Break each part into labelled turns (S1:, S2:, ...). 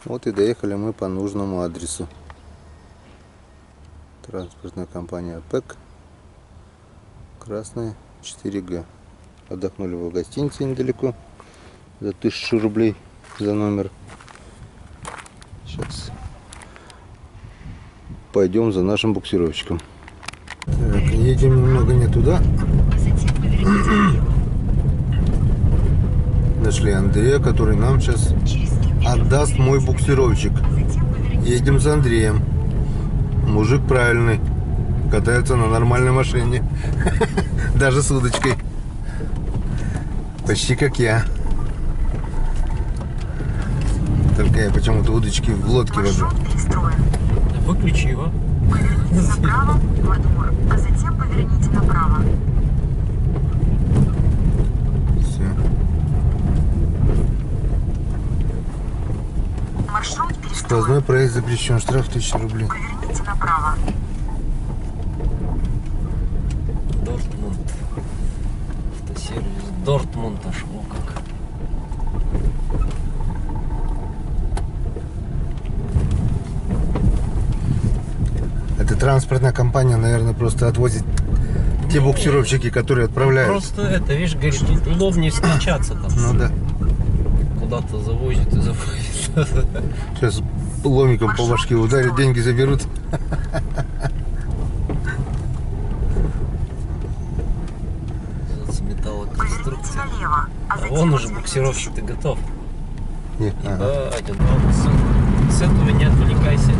S1: Вот и доехали мы по нужному адресу. Транспортная компания ПЭК. Красная 4Г. Отдохнули в гостинице недалеко. За 1000 рублей за номер. Сейчас пойдем за нашим буксировщиком. Так, едем немного не туда. Нашли Андрея, который нам сейчас отдаст мой буксировщик. Едем за Андреем. Мужик правильный. Катается на нормальной машине. Даже с удочкой. Почти как я. Только я почему-то удочки в лодке вожу.
S2: Выключи его.
S3: Поверните направо во двор, а затем поверните направо.
S1: Все.
S3: Маршрут перестроен.
S1: Сквозной проезд запрещен. Штраф 1000 рублей.
S3: Поверните направо.
S2: Дортмунд. Автосервис Дортмунд аж. О как.
S1: Это транспортная компания, наверное, просто отвозит те буксировщики, которые отправляют.
S2: Просто это, видишь, говорит, удобнее встречаться там.
S1: Ну да.
S2: Куда-то завозит и завозит.
S1: Сейчас ломиком по башке ударят, деньги заберут.
S3: Поверните налево, а затем
S2: Вон уже
S3: поверните.
S2: буксировщик-то готов.
S1: Ага.
S2: Ебать, с этого не отвлекайся.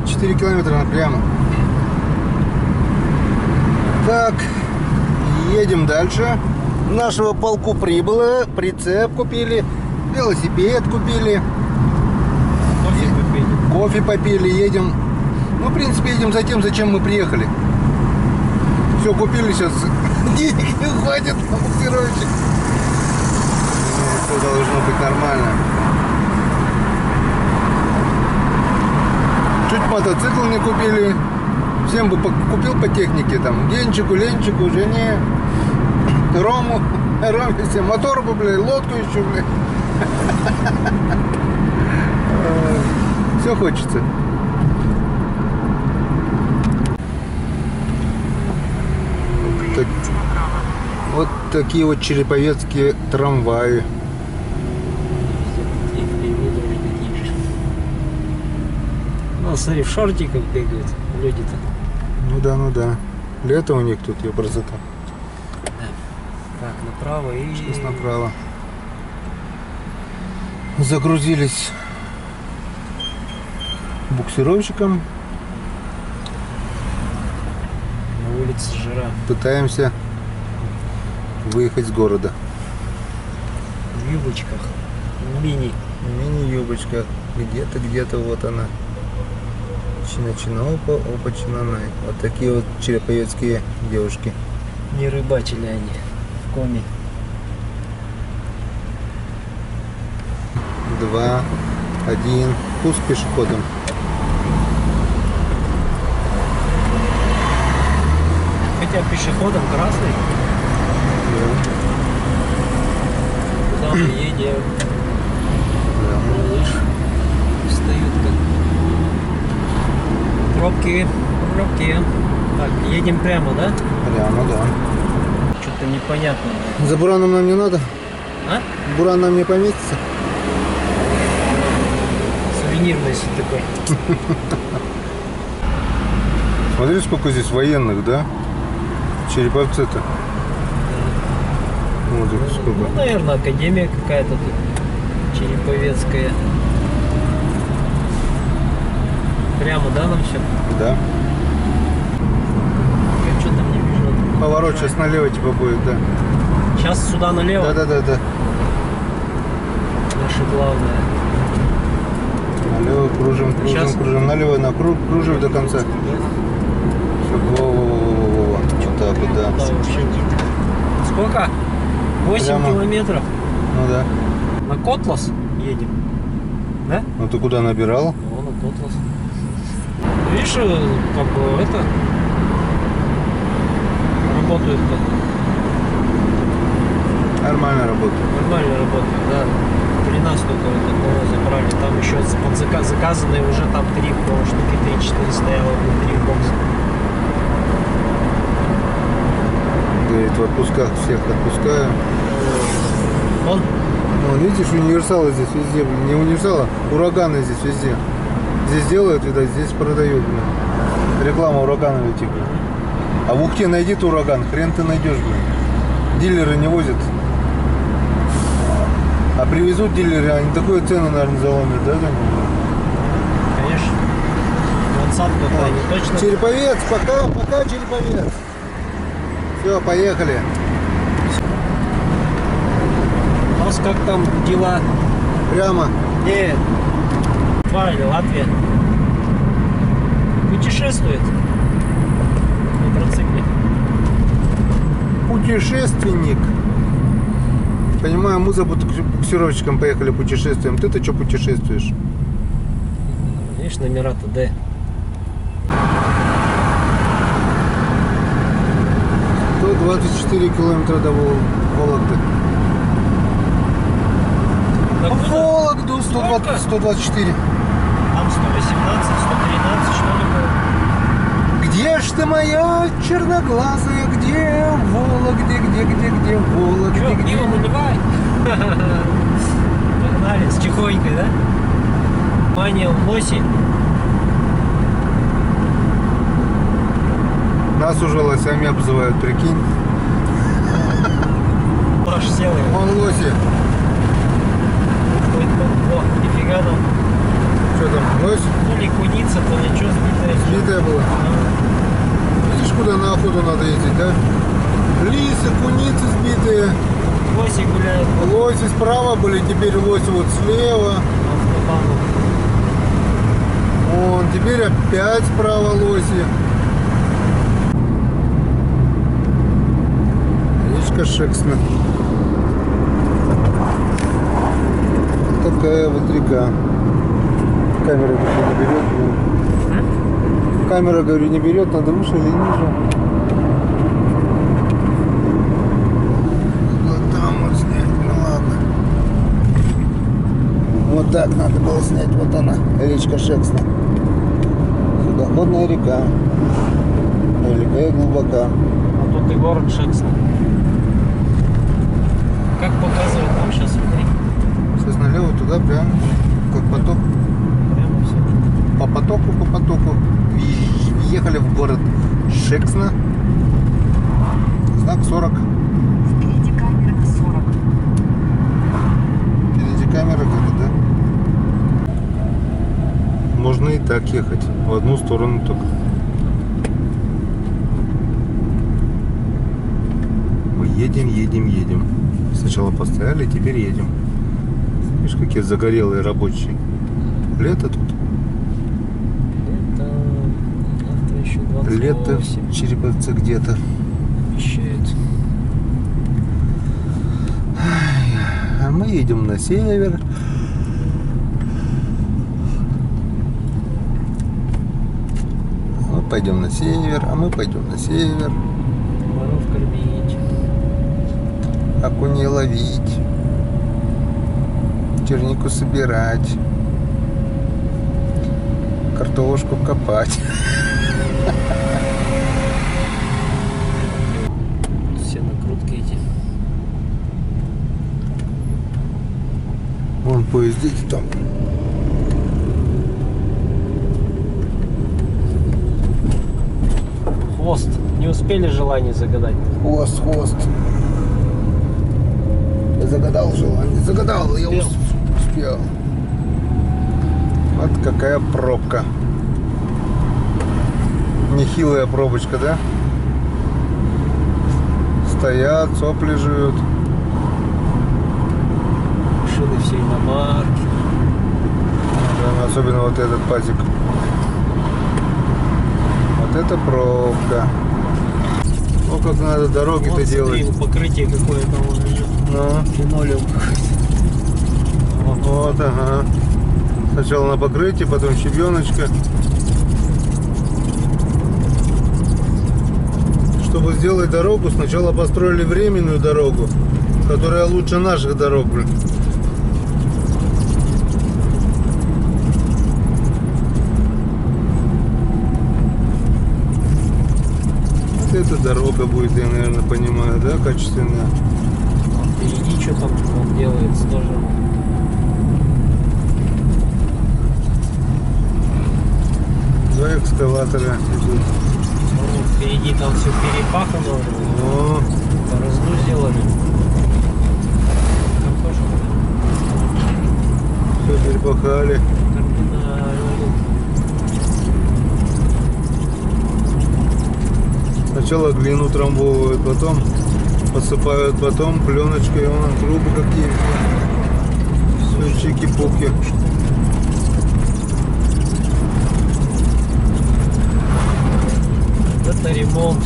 S1: 4 километра напрямо. Так, едем дальше. Нашего полку прибыло. Прицеп купили. Велосипед купили.
S2: Кофе попить.
S1: Кофе попили. Едем. Ну, в принципе, едем за тем, зачем мы приехали. Все купили сейчас. Денег не хватит на буксировщик. Все должно быть нормально. Чуть мотоцикл не купили. Всем бы купил по технике. Там Генчику, Ленчику, жене, Рому. Роме всем. Мотор бы, блядь, лодку еще, блядь. Все хочется.
S3: Поверните направо.
S1: Вот такие вот череповецкие трамваи.
S2: Ну, смотри, в шортиках бегают люди-то.
S1: Ну да, ну да. Лето у них тут, я красота.
S2: Так, направо и...
S1: Сейчас направо. Загрузились буксировщиком.
S2: На улице жара.
S1: Пытаемся выехать с города.
S2: В юбочках. Мини.
S1: Мини-юбочка. Где-то вот она. Чина-чина, опа, чина-най. Вот такие вот череповецкие девушки.
S2: Не рыбачили они в коме.
S1: 2, 1. Пуск пешеходом.
S2: Хотя пешеходом красный. Куда мы едем? Малыш. Встают как. Пробки. Так, едем прямо, да?
S1: Прямо, да.
S2: Что-то непонятно.
S1: За бураном нам не надо.
S2: А?
S1: Буран нам не поместится.
S2: Сувенирность такой.
S1: Смотри, сколько здесь военных, да? Череповцы-то. Вот их
S2: Ну,
S1: сколько.
S2: наверное, академия какая-то тут. Череповецкая. Прямо, да, нам все?
S1: Да.
S2: Я что там не вижу.
S1: Поворот сейчас налево типа будет, да.
S2: Сейчас сюда налево.
S1: Да.
S2: Наше главное.
S1: Налево кружим.
S2: Сейчас?
S1: Налево на круг, кружим до конца. Все, во. Вот так вот, да.
S2: Да, вообще. Сколько? 8
S1: Прямо.
S2: километров.
S1: Ну да.
S2: На Котлас едем. Да?
S1: Ну ты куда набирал?
S2: О, на Котлас. Видишь, как бы это работает-то.
S1: Нормально работает.
S2: Нормально работает, да. При нас только вот такого забрали. Там еще заказанные уже там 3, по-моему, штуки 3-4 стояло внутри бокса.
S1: Говорит, в отпусках всех отпускаю.
S2: Он?
S1: Ну, видишь, универсалы здесь везде, блин, не универсалы, ураганы здесь везде. Здесь делают, видать, здесь продают, блин. Реклама урагана ведь, блин. А в Ухте найди ты ураган, хрен ты найдешь, блин. Дилеры не возят. А привезут дилеры, они такую цену, наверное, заломят, да?
S2: Конечно. Двадцатку-то они точно...
S1: Череповец, пока, Череповец. Все, поехали.
S2: У нас как там дела?
S1: Прямо.
S2: Нет. Литва или Латвия? Путешествует на мотоцикле.
S1: Путешественник. Понимаю, мы за буксировщиком поехали путешествуем. Ты-то что путешествуешь?
S2: Видишь, номера-то Д.
S1: То 24 километра до Вологды. Вологду 120, 124.
S2: Там 118, 113, что ли было?
S1: Где ж ты, моя черноглазая? Где в Вологде? Где в Вологде?
S2: Че,
S1: где?
S2: пиво наливай? Погнали, с тихонькой, да? Ваня в лоси.
S1: Нас уже лосями обзывают, прикинь.
S2: Аж сел его.
S1: Он лоси.
S2: О, нифига там.
S1: Что там, лось?
S2: То ли куница, то ли что сбитая.
S1: Сбитая была. Видишь, куда на охоту надо ездить, да? Лисы, куницы сбитые.
S2: Лоси гуляют
S1: Лоси справа были, теперь лоси вот слева.
S2: по автобану.
S1: Вон, теперь опять справа лоси. Речка Шексна. Такая вот река. Камера не берет. Камера, говорю, не берет, надо выше или ниже. Вот там вот снять, ну ладно. Вот так надо было снять, вот она, речка Шексна. Судоходная река. Великая и глубока.
S2: А тут и город Шексна. Как показывает нам сейчас смотри.
S1: Сейчас налево туда прям, как поток.
S2: Прямо все.
S1: По потоку. Въехали в город Шексна. Знак 40.
S3: Впереди камера на 40.
S1: Впереди камера где-то, да? Можно и так ехать. В одну сторону только. Мы едем. Сначала постояли, теперь едем. Видишь, какие загорелые рабочие. Лето тут.
S2: Завтра еще 28.
S1: Лето в Череповце где-то.
S2: Обещают.
S1: А мы едем на север. Мы пойдем на север, а мы пойдем на север.
S2: Воров кормить.
S1: Окуней ловить. Чернику собирать. Картошку копать.
S2: Все накрутки эти.
S1: Вон поезд едет там.
S2: Хвост. Не успели желание загадать.
S1: Хвост. Я загадал желание. Загадал, я успел. Вот какая пробка. Нехилая пробочка, да? Стоят, сопли жуют.
S2: Машины все иномарки.
S1: Да, особенно вот этот пазик. Вот это пробка. Ну как надо дороги-то
S2: Вот, смотри,
S1: делать.
S2: покрытие какое там уже лежит.
S1: Ну,
S2: Линолеум какой-то.
S1: вот, ага. Сначала на покрытие, потом щебеночка. Чтобы сделать дорогу, сначала построили временную дорогу, которая лучше наших дорог, блин. это дорога будет, я, наверное, понимаю, да, качественная.
S2: Впереди что там он делается тоже.
S1: Два экскаватора идут.
S2: Ну, впереди там все перепахано.
S1: О,
S2: Борозду сделали. Картошку.
S1: все перепахали.
S2: Кардинально.
S1: Сначала глину трамбовывают, потом посыпают, потом пленочкой, вон трубы какие. Все чики-пуки.
S2: Это ремонт.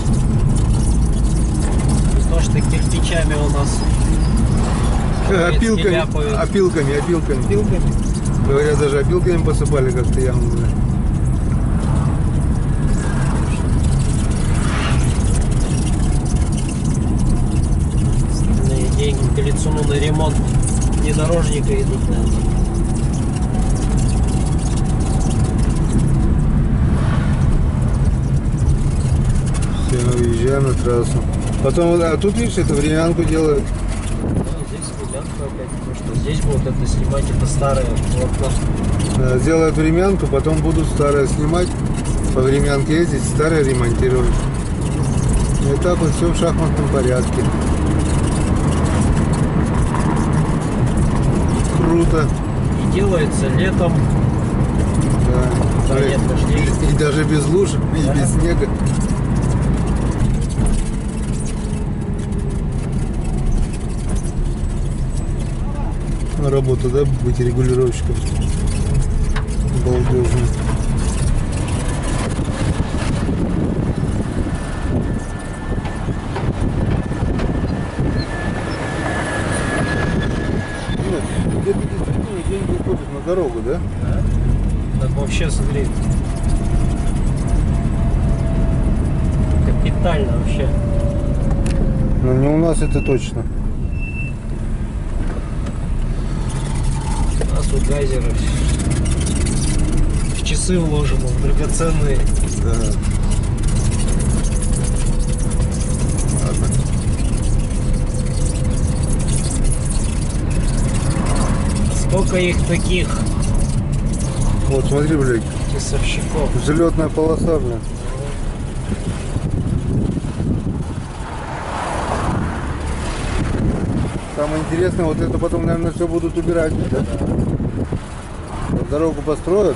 S2: То, что кирпичами у нас
S1: Опилками,
S2: ляпают.
S1: опилками.
S2: Пилками.
S1: Говорят, даже опилками посыпали как-то яму. Бля.
S2: Остальные деньги к лицу на ремонт внедорожника идут, наверное.
S1: Все, уезжаем на трассу. Потом, а тут, видишь, это времянку делают.
S2: Да, здесь времянка опять, потому что здесь будут это снимать, это старое полотно.
S1: Сделают времянку, потом будут старое снимать, по времянке ездить, старое ремонтировать. И так вот все в шахматном порядке. Круто.
S2: И делается летом.
S1: Да.
S2: Да, нет, пошли.
S1: И даже без луж, и
S2: Да.
S1: без снега. Работа, да, быть регулировщиком. Балдежно. Нет, где-то действительно деньги уходят на дорогу, да?
S2: Да? Так вообще, смотри. Капитально вообще.
S1: Но не у нас это точно.
S2: У нас тут гайзеры в часы вложены, в драгоценные.
S1: Да. Ладно.
S2: Сколько их таких
S1: Вот смотри, блядь,
S2: часовщиков?
S1: взлетная полоса, блядь. Самое интересное, вот это потом, наверное, все будут убирать, да? Вот дорогу построят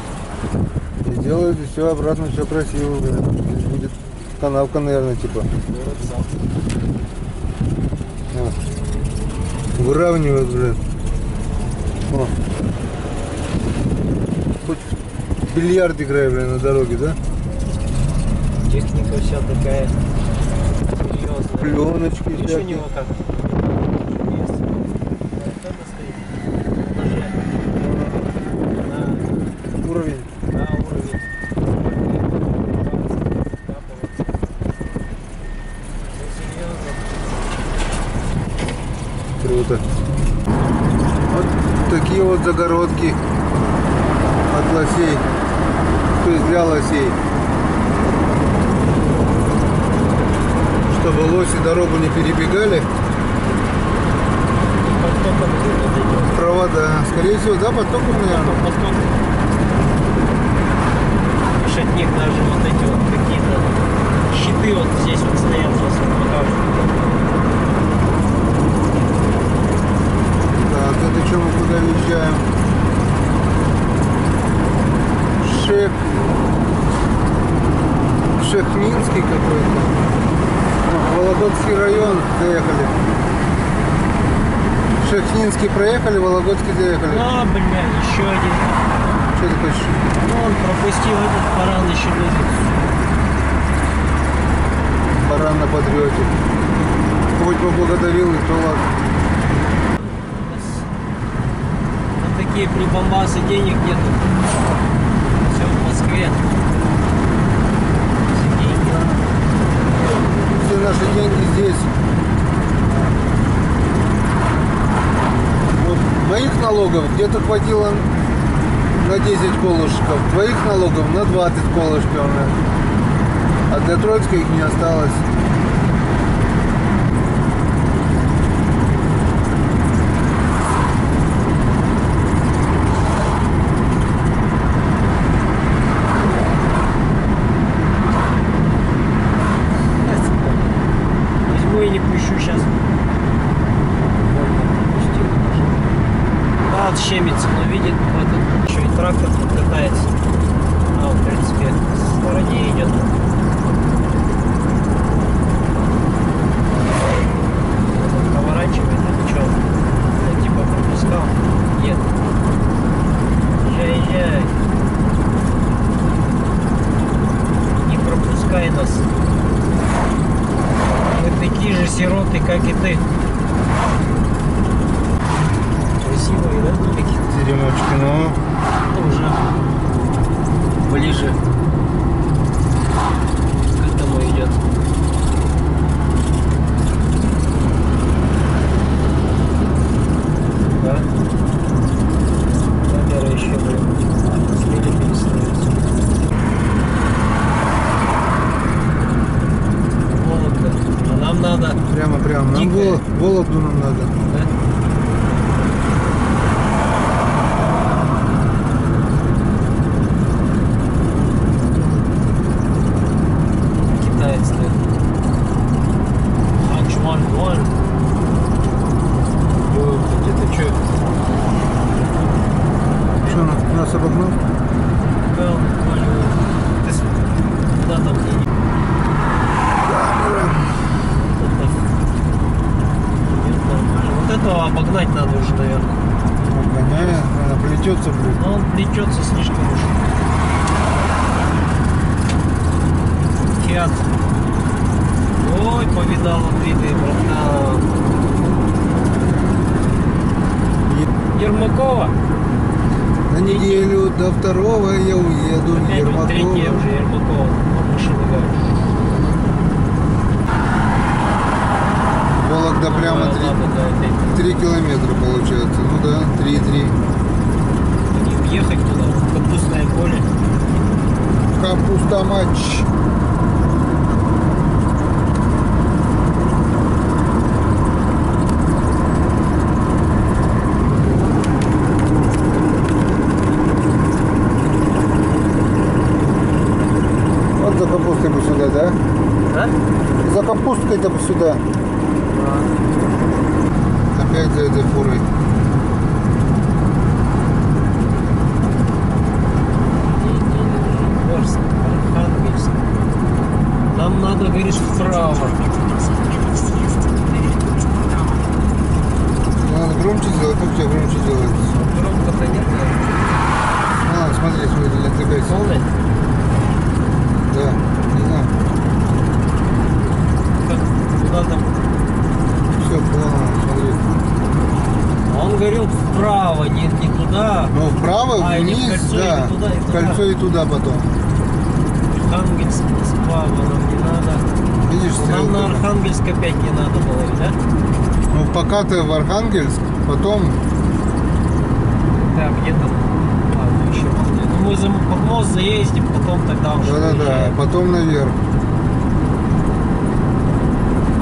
S1: и делают все обратно, все красиво, блядь. Здесь будет канавка, наверное, типа.
S2: Город сам.
S1: Выравнивают, блядь. О. Хоть в бильярд играй, блядь, на дороге, да?
S2: Техника вся такая серьезная.
S1: Пленочки
S2: Видишь, у
S1: всякие.
S2: него как есть. Антенна стоит.
S1: Уровень.
S2: На уровень. Капывается. Все серьезно.
S1: Круто. Вот такие вот загородки от лосей. То есть для лосей. Чтобы лоси дорогу не перебегали.
S2: Потоком идет.
S1: Провода. Скорее всего, да, потоком, наверное.
S2: Поток. От них даже вот эти вот какие-то щиты вот здесь вот стоят, сейчас вот покажу.
S1: Так, это что, мы куда въезжаем? Шехминский какой-то. Вологодский район доехали. Шехнинский проехали, Вологодский доехали.
S2: А, бля, еще один.
S1: Что ты хочешь?
S2: Ну, он пропустил этот баран еще лезет.
S1: Баран на подрете. Хоть поблагодарил, и то ладно.
S2: На такие прибамбасы денег нету. Все в Москве. Все деньги.
S1: Все наши деньги здесь. Вот моих налогов где-то хватило на 10 колышков, твоих налогов на 20 колышков. А для Троицка их не осталось.
S2: аппарат щемится, но видит вот этот, еще и трактор тут катается. А, в принципе, в стороне идет. Поворачивает, это что? Я типа пропускал? Нет. Езжай. Не пропускай нас. Мы такие же сироты, как и ты. Красивые, да, домики?
S1: Теремочки, ну.
S2: Уже ближе к этому идет. Да? Камера еще, блин, успели перестроиться. Вологда. А нам надо...
S1: Прямо. Нам
S2: Дикая.
S1: Вологду нам надо.
S2: Да? Китаец стоит. Ханчман-Гуан. Где-то что?
S1: Что, нас обогнул?
S2: Да, ты куда там едешь? Нет, нормально. Вот этого обогнать надо уже, наверное.
S1: Обгоняя, она плетется, блин.
S2: Но он плетется слишком уж. Фиат. Ой, повидал он виды, братан. Ермакова.
S1: На неделю до 2-го я уеду в
S2: Опять третья
S1: Ермакова.
S2: уже Ермакова. Вот машина говорит.
S1: Вологда прямо
S2: Ладно, да, опять.
S1: 3 километра получается. Ну да, 3,3.
S2: Не въехать туда, в капустное поле.
S1: Капуста матч. Вот за капустой бы сюда, да?
S2: Да?
S1: За капусткой-то бы сюда. Опять за этой фурой.
S2: Орск, Архангельск. Нам надо, говоришь, вправо.
S3: 500 метров съезд, повернуть направо.
S1: Надо громче сделать, как у тебя громче делается?
S2: Громко-то нет,
S1: А, смотри, не отвлекайся.
S2: полный.
S1: Да, не знаю.
S2: Как куда там?
S1: Все, плавно, смотри.
S2: А он говорил вправо, не туда.
S1: Ну, вправо,
S2: А, или в
S1: вниз,
S2: кольцо,
S1: да.
S2: или туда, и
S1: В
S2: туда.
S1: кольцо и туда потом.
S2: Архангельск справа нам не надо.
S1: Видишь,
S2: Но нам на
S1: стрелка?
S2: Архангельск опять не надо было, да?
S1: Ну, пока ты в Архангельск, потом...
S2: Так, где там? А, ну еще можно. Ну, мы под мост заездим, потом тогда уже
S1: Да-да-да,
S2: выезжаем.
S1: потом наверх.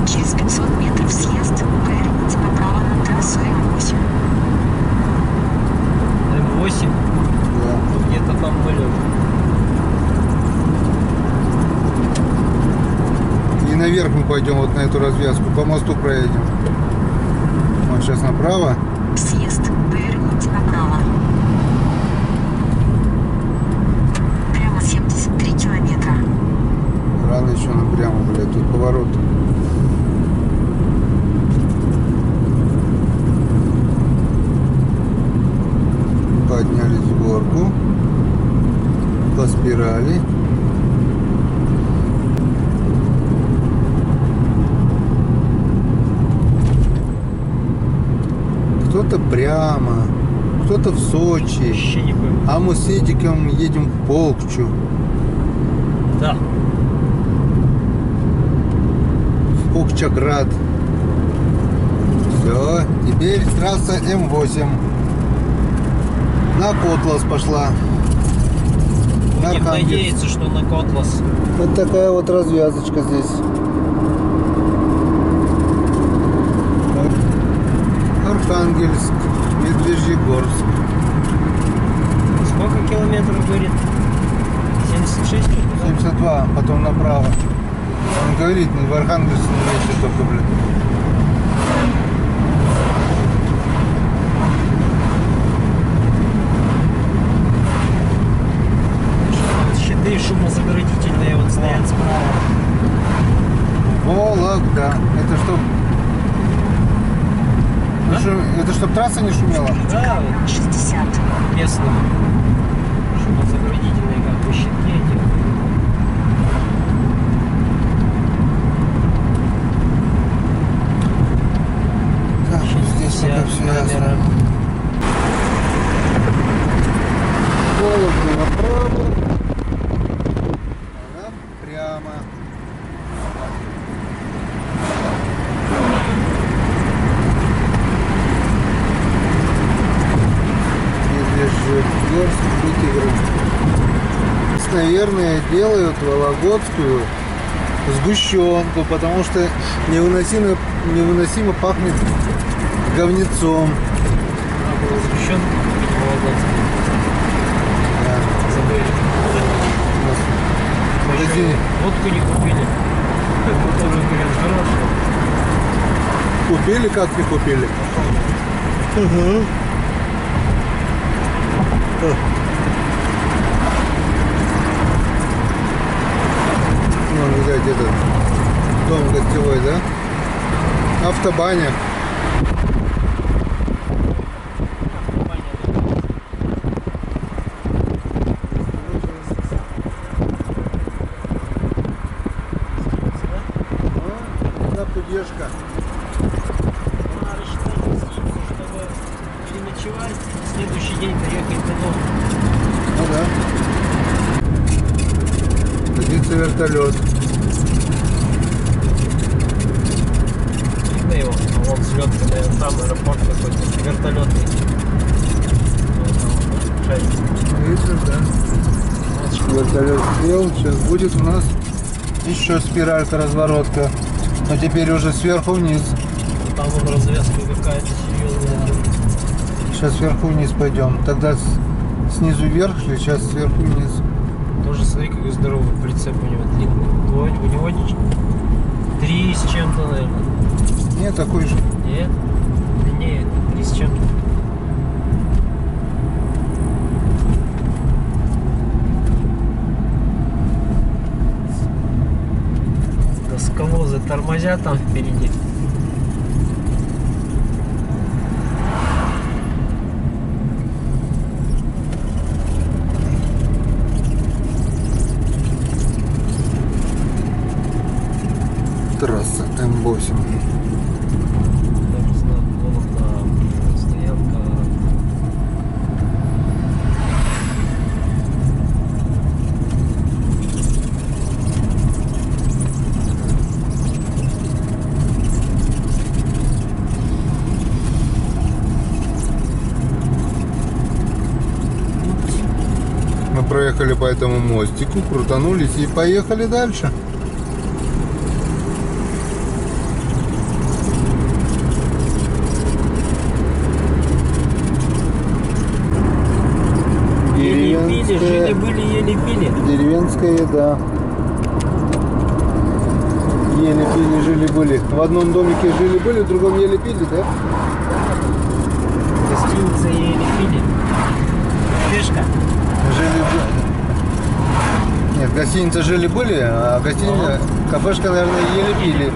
S3: Через 500 метров съезд, поверните направо на трассу М8.
S2: М8,
S1: Да.
S2: где-то там были уже.
S1: И наверх мы пойдем вот на эту развязку, по мосту проедем. Вот сейчас направо.
S3: Съезд, поверните направо. Прямо 73 километра.
S1: Рано еще напрямо, блядь, тут поворот. Поднялись в горку. По спирали. Кто-то прямо, кто-то в Сочи,
S2: Вообще не пойму.
S1: а мы с Эдиком едем в Полкчу.
S2: Да.
S1: В Покчаград. Все, теперь трасса М8. На Котлас пошла. На
S2: Будем
S1: Архангельск.
S2: надеяться, что на Котлас.
S1: Вот такая вот развязочка здесь. Архангельск, Медвежьегорск.
S2: Сколько километров говорит? 76?
S1: 72, потом направо. Он говорит, ну, в Архангельск не едете только, блин. трасса не шумела?
S2: Да,
S3: 60.
S2: местные. Шумозаградительные как бы щитки эти.
S1: Так, здесь пока все ясно. Холодно направо, а нам прямо. Наверное, делают вологодскую сгущенку, потому что невыносимо пахнет говнецом.
S2: Надо было сгущенку купить вологодскую.
S1: Да.
S2: Забыли.
S1: У нас в
S2: Мы еще
S1: магазине
S2: водку не купили. Мы тоже, говорят, хорошая.
S1: купили, как не купили. Угу. Ну, видать, этот дом гостевой, да? Автобаня. Да, поддержка.
S2: Надо считать гостиницу, чтобы переночевать, следующий день доехать до дома.
S1: Ну да. Садится вертолет.
S2: Видно его? А вон взлетка, наверное, там аэропорт какой-то вертолетный. Вот там, да? Шарик.
S1: Видишь, да?
S2: Вот
S1: Вертолет сел. Сейчас будет у нас еще спиралька, разворотка. Но теперь уже сверху вниз.
S2: там вон развязка какая-то серьезная.
S1: Сейчас сверху вниз пойдем. Тогда снизу вверх шли, сейчас сверху вниз.
S2: Тоже смотри, какой здоровый прицеп у него длинный. У него 3 с чем-то, наверное.
S1: Нет, такой же.
S2: Нет? Длиннее, 3 с чем-то. Досковозы тормозят там впереди.
S1: Трасса М8.
S2: Даже знак Вологда, стоянка.
S1: Мы проехали по этому мостику, крутанулись и поехали дальше.
S2: Еле-пили, жили-были, еле-пили.
S1: Деревенская еда. Еле пили, жили-были. В одном домике жили-были, в другом еле пили, да?
S2: Гостиница еле-пили. Фишка.
S1: Жили-были. Нет, гостиница жили-были, а гостиница, кафешка, наверное, еле пили.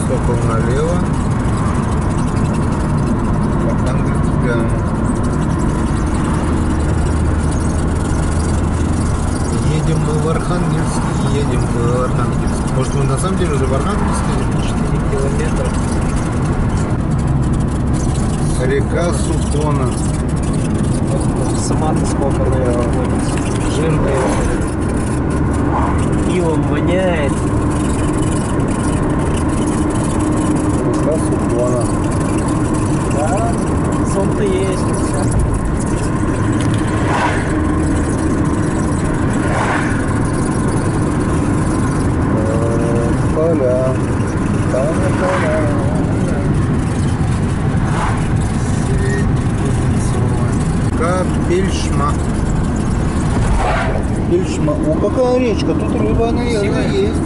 S1: Сокол налево. Архангельск прямо. Едем мы в Архангельск, едем в Архангельск. Может, мы на самом деле уже в Архангельске?
S2: 4 километра.
S1: Река Супона.
S2: Сама-то сколько, наверное, будет. Жирная. Пивом воняет.
S1: Река Супона.
S2: Да, сон-то есть. Все.
S1: Поля. Поля. Капельшма. Капельшма. О, какая речка. Тут рыба, наверное, есть.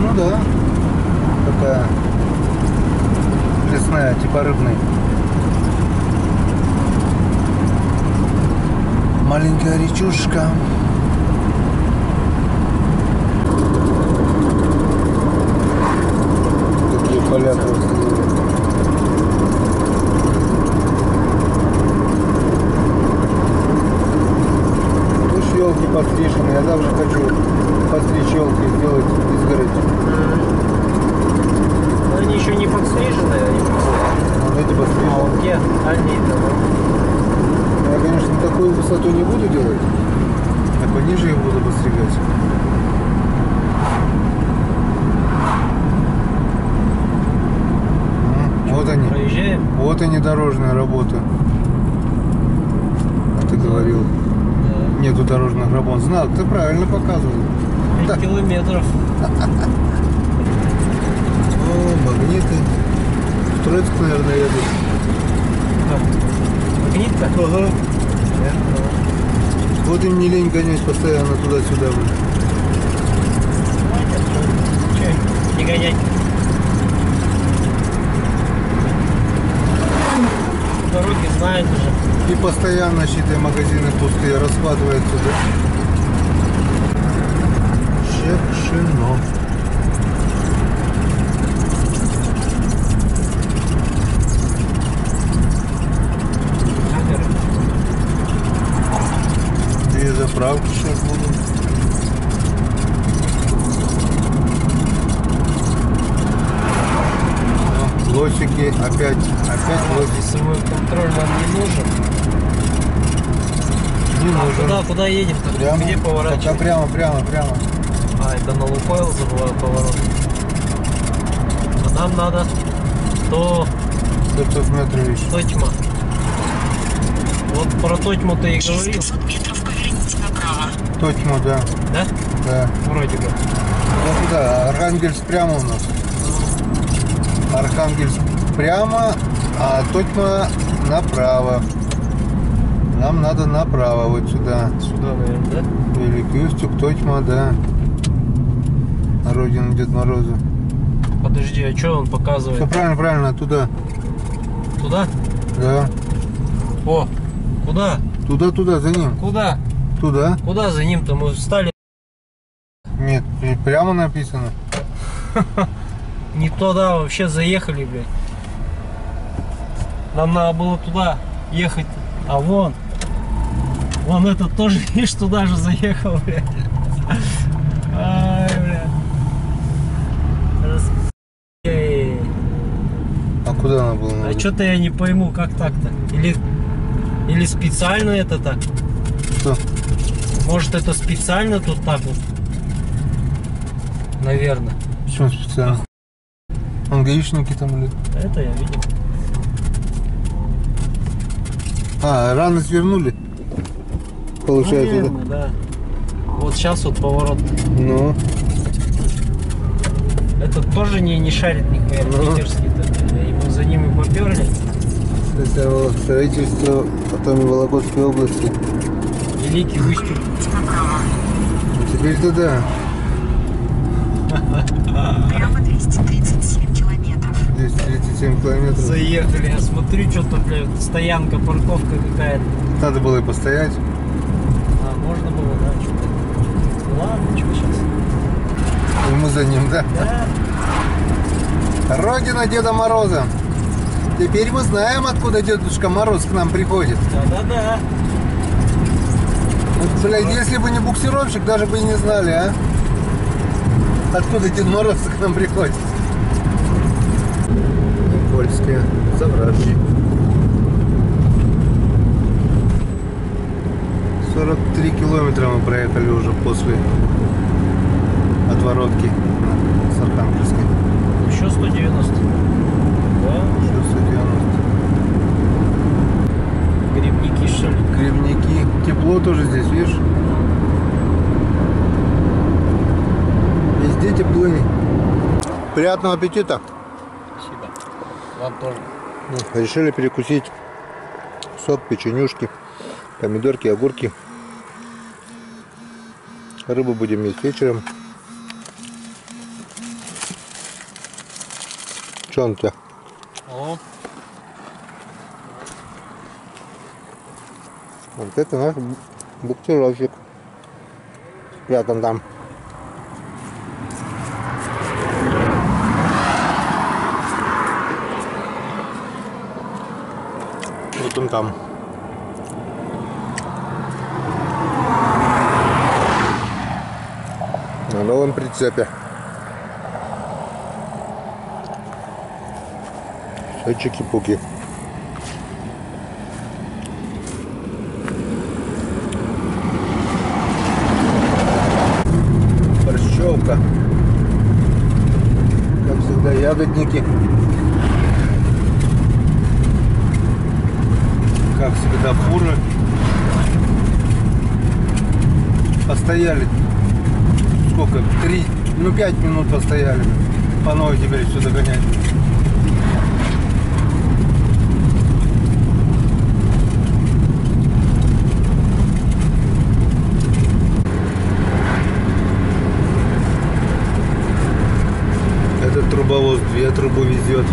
S1: Ну да. Такая лесная, типа рыбной. Маленькая речушка. Я завжди хочу постричь елки, сделать изгородь.
S2: Но они еще не подстрижены, они
S1: Вот эти
S2: А
S1: постричь.
S2: вот где дальние-то?
S1: Я, конечно, такую высоту не буду делать, а пониже их буду постригать. Вот они.
S2: Проезжаем.
S1: Вот они, дорожные работы. А ты говорил,
S2: Да.
S1: нету дорожных работ. Знак, ты правильно показывал.
S2: 5 километров.
S1: О, магниты. В Троицк, наверное, едут.
S2: Магнитка?
S1: Ага. Вот им не лень гонять постоянно туда-сюда.
S2: Че, не гонять. Дороги знают уже.
S1: И постоянно, считай, магазины пустые, расхватываются, да? Шекшино.
S2: Камеры.
S1: Две заправки сейчас будут. О, лосики, опять лосики.
S2: Весовой контроль нам не нужен.
S1: Не нужен.
S2: Куда едем-то?
S1: Прямо,
S2: Где
S1: пока
S2: поворачиваем?
S1: прямо.
S2: А, это на Лукойл забываю поворот. А нам надо до
S1: 500 метров еще.
S2: Тотьма. Вот про Тотьму ты и
S3: Через
S2: говорил,
S3: 500 метров поверните направо.
S1: Тотьма, да.
S2: да?
S1: Да.
S2: Вроде бы.
S1: Вот туда, Архангельск прямо у нас. Архангельск прямо, а Тотьма направо. Нам надо направо, вот сюда.
S2: Сюда, наверное, да?
S1: Великий Устюг, Тотьма, да. Родина Дед Мороза.
S2: Подожди, а что он
S1: Все
S2: показывает?
S1: правильно, туда.
S2: Туда?
S1: Да.
S2: О, куда?
S1: Туда, за ним.
S2: Куда?
S1: Туда.
S2: Куда за ним-то? Мы встали.
S1: Нет, прямо написано.
S2: Не туда вообще заехали, блядь. Нам надо было туда ехать. А вон. Вон этот тоже, видишь, туда же заехал, блядь. Ай, блядь. Эй.
S1: А куда она была?
S2: А что-то я не пойму, как так-то. Или специально это так?
S1: Что?
S2: Может, это специально тут так вот? Наверное.
S1: Почему специально? Вон гаишники там или...
S2: Это я видел.
S1: А, рано свернули? Получается,
S2: Наверное, да. Вот сейчас вот поворот.
S1: да? Ну,
S2: Этот тоже не шарит нихуя,
S1: Ну.
S2: питерский-то. И мы за ними поперли.
S1: это строительство потом Вологодской области.
S2: Великий Устюг.
S3: Поверните направо.
S1: Ну, теперь-то да.
S3: Прямо 237 километров.
S1: 237 километров.
S2: Заехали. Я смотрю, что-то, блядь, стоянка, парковка какая-то.
S1: Надо было и постоять.
S2: А, можно было, да, что-то. Ладно, что сейчас.
S1: И мы за ним, да?
S2: Да.
S1: Родина Деда Мороза. Теперь мы знаем, откуда Дедушка Мороз к нам приходит.
S2: Да-да-да.
S1: Вот, блядь, если бы не буксировщик, даже бы и не знали, а? Откуда Дед Мороз к нам приходит. Никольская, Завражье. 43 километра мы проехали уже после отворотки с Архангельской.
S2: Еще 190. Да.
S1: Еще 190.
S2: Грибники, что ли?
S1: Грибники. Тепло тоже здесь, видишь? Везде теплынь. Приятного аппетита.
S2: Спасибо. Вам тоже.
S1: Решили перекусить. Сок, печенюшки, помидорки, огурки. Рыбу будем есть вечером. Что он у тебя?
S2: О,
S1: Вот это наш буксировщик. Спрятан там. Вот он там. На новом прицепе. Все чики-пуки. Борщевка. Как всегда, ягодники. Как всегда, фуры. Постояли. Сколько? 5 минут постояли. По новой теперь все догонять. Этот трубовоз 2 трубы везет.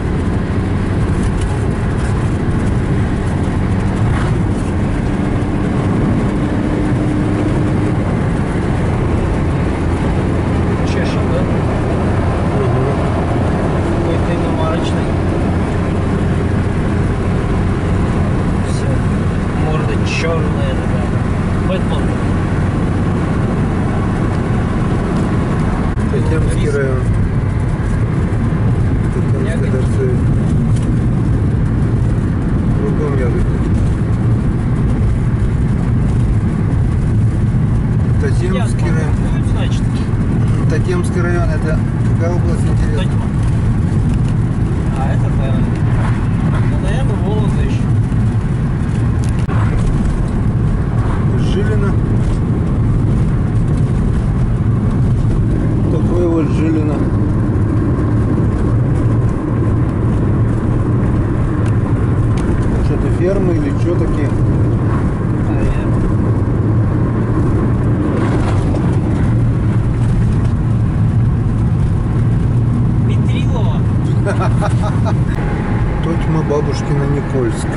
S2: Чешем, да? Какой-то иномарочный. Все. Морда черная такая. Бэтмен.
S1: Татьянский район. Татьянская торцевая. Кругом ягодники. Татьянский район.
S2: Значит,
S1: Татьянский район, это какая область, интересно?
S2: Тотьма. А это, ну, наверное, Вологда еще.
S1: Жилина. Такое вот Жилина. Что-то фермы или что такие?
S2: Петрилова.
S1: Тотьма, Бабушкина, Никольск.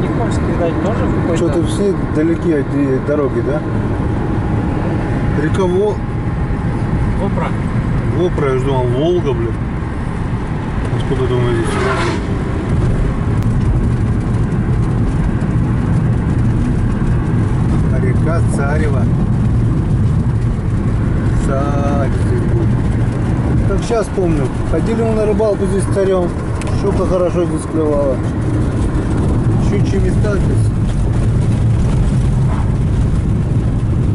S2: Никольск, видать, тоже в какой-то...
S1: Что-то все далеки от дороги, да? Река
S2: Опра.
S1: Вопра, я думал, Волга, блин. Откуда думаю здесь? Река Царева. Царь здесь будет. Как сейчас помню, ходили мы на рыбалку здесь с царем. Щука хорошо здесь клевала. Щучьи места здесь.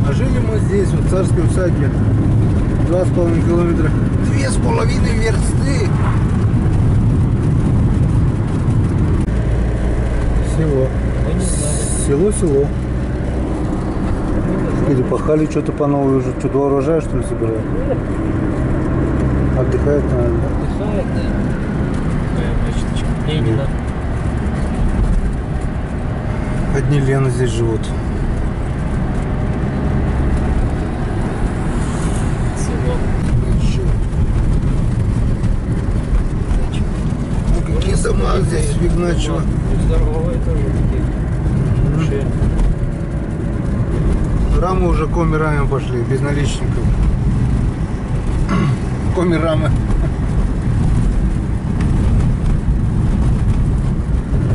S1: А жили мы здесь, вот в царской усадьбе. 2,5 километра. 2,5 версты. Село.
S2: Мы не знали.
S1: Село. Перепахали что-то по новой уже. Что, 2 урожая, что ли, собирают? Отдыхают, наверное.
S2: Отдыхает, да. Какая почточка. Ленина.
S1: Одни Лены здесь живут.
S2: Село.
S1: Ну, какие дома здесь Вигначево.
S2: Здоровые тоже такие. Большие.
S1: Рамы уже коми-рами пошли, без наличников. Коми-рамы.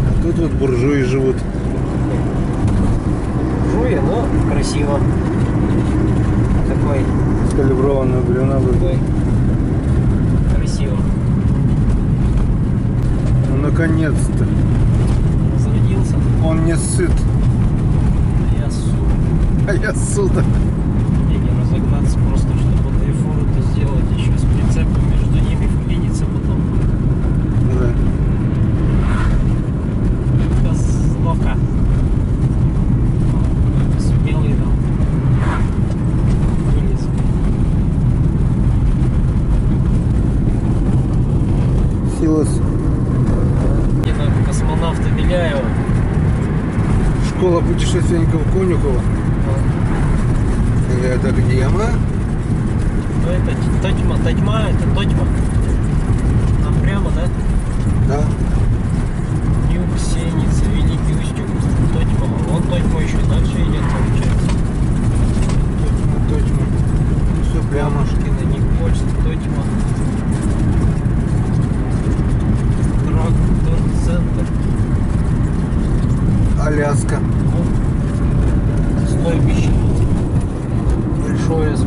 S1: А тут вот буржуи живут.
S2: Жуя, но красиво. Такой.
S1: Скалиброванная бревна.
S2: Такой. Красиво.
S1: Ну, наконец-то.
S2: Разродился.
S1: Он не сыт.
S2: Я су.
S1: А я сыт.
S2: Не разогнаться просто, чтобы на фуру-то сделать еще с прицепом между ними вклиниться потом.
S1: Да.
S2: Ловко. Смелый там. Вылез.
S1: Силос.
S2: Не знаю, космонавта Беляева.
S1: Школа путешественников Конюхова. Это где мы?
S2: Ну это Тотьма, это Тотьма. Там прямо, да?
S1: Да.
S2: Юг, Сеница, Великий Устюг, Тотьма. Вон Тотьма еще дальше идет, получается.
S1: Точно. Все прямо.
S2: Мамушкина, Никольск, Тотьма. Трактор-центр.
S1: Аляска.
S2: Стойбище. Большое с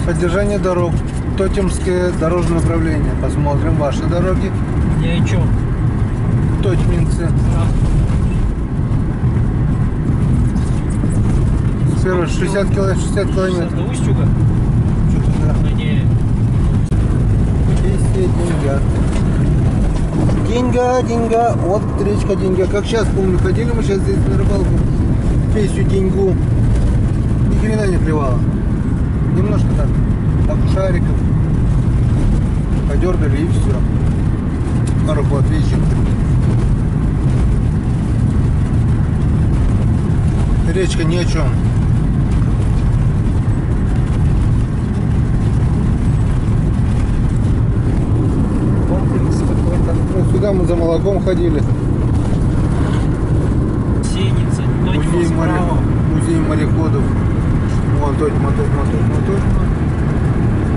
S1: Поддержание дорог. Тотемское дорожное управление. Посмотрим ваши дороги.
S2: Ни о чем.
S1: Тотьминцы. Первый 60 километров.
S2: До Устюга?
S1: Что-то да.
S2: Не.
S1: Есть деньга. Деньга. Вот речка Деньга. Как сейчас помню, ходили мы сейчас здесь на рыбалку. Песню Деньгу. Ни хрена не клевало. Немножко так. Окушариков. Подергали и все. Пару отвечек. Речка ни о чем.
S2: Комплекс какой-то.
S1: Ну, сюда мы за молоком ходили.
S2: Сеница.
S1: Музей,
S2: справа.
S1: музей мореходов. Вон Тотьма.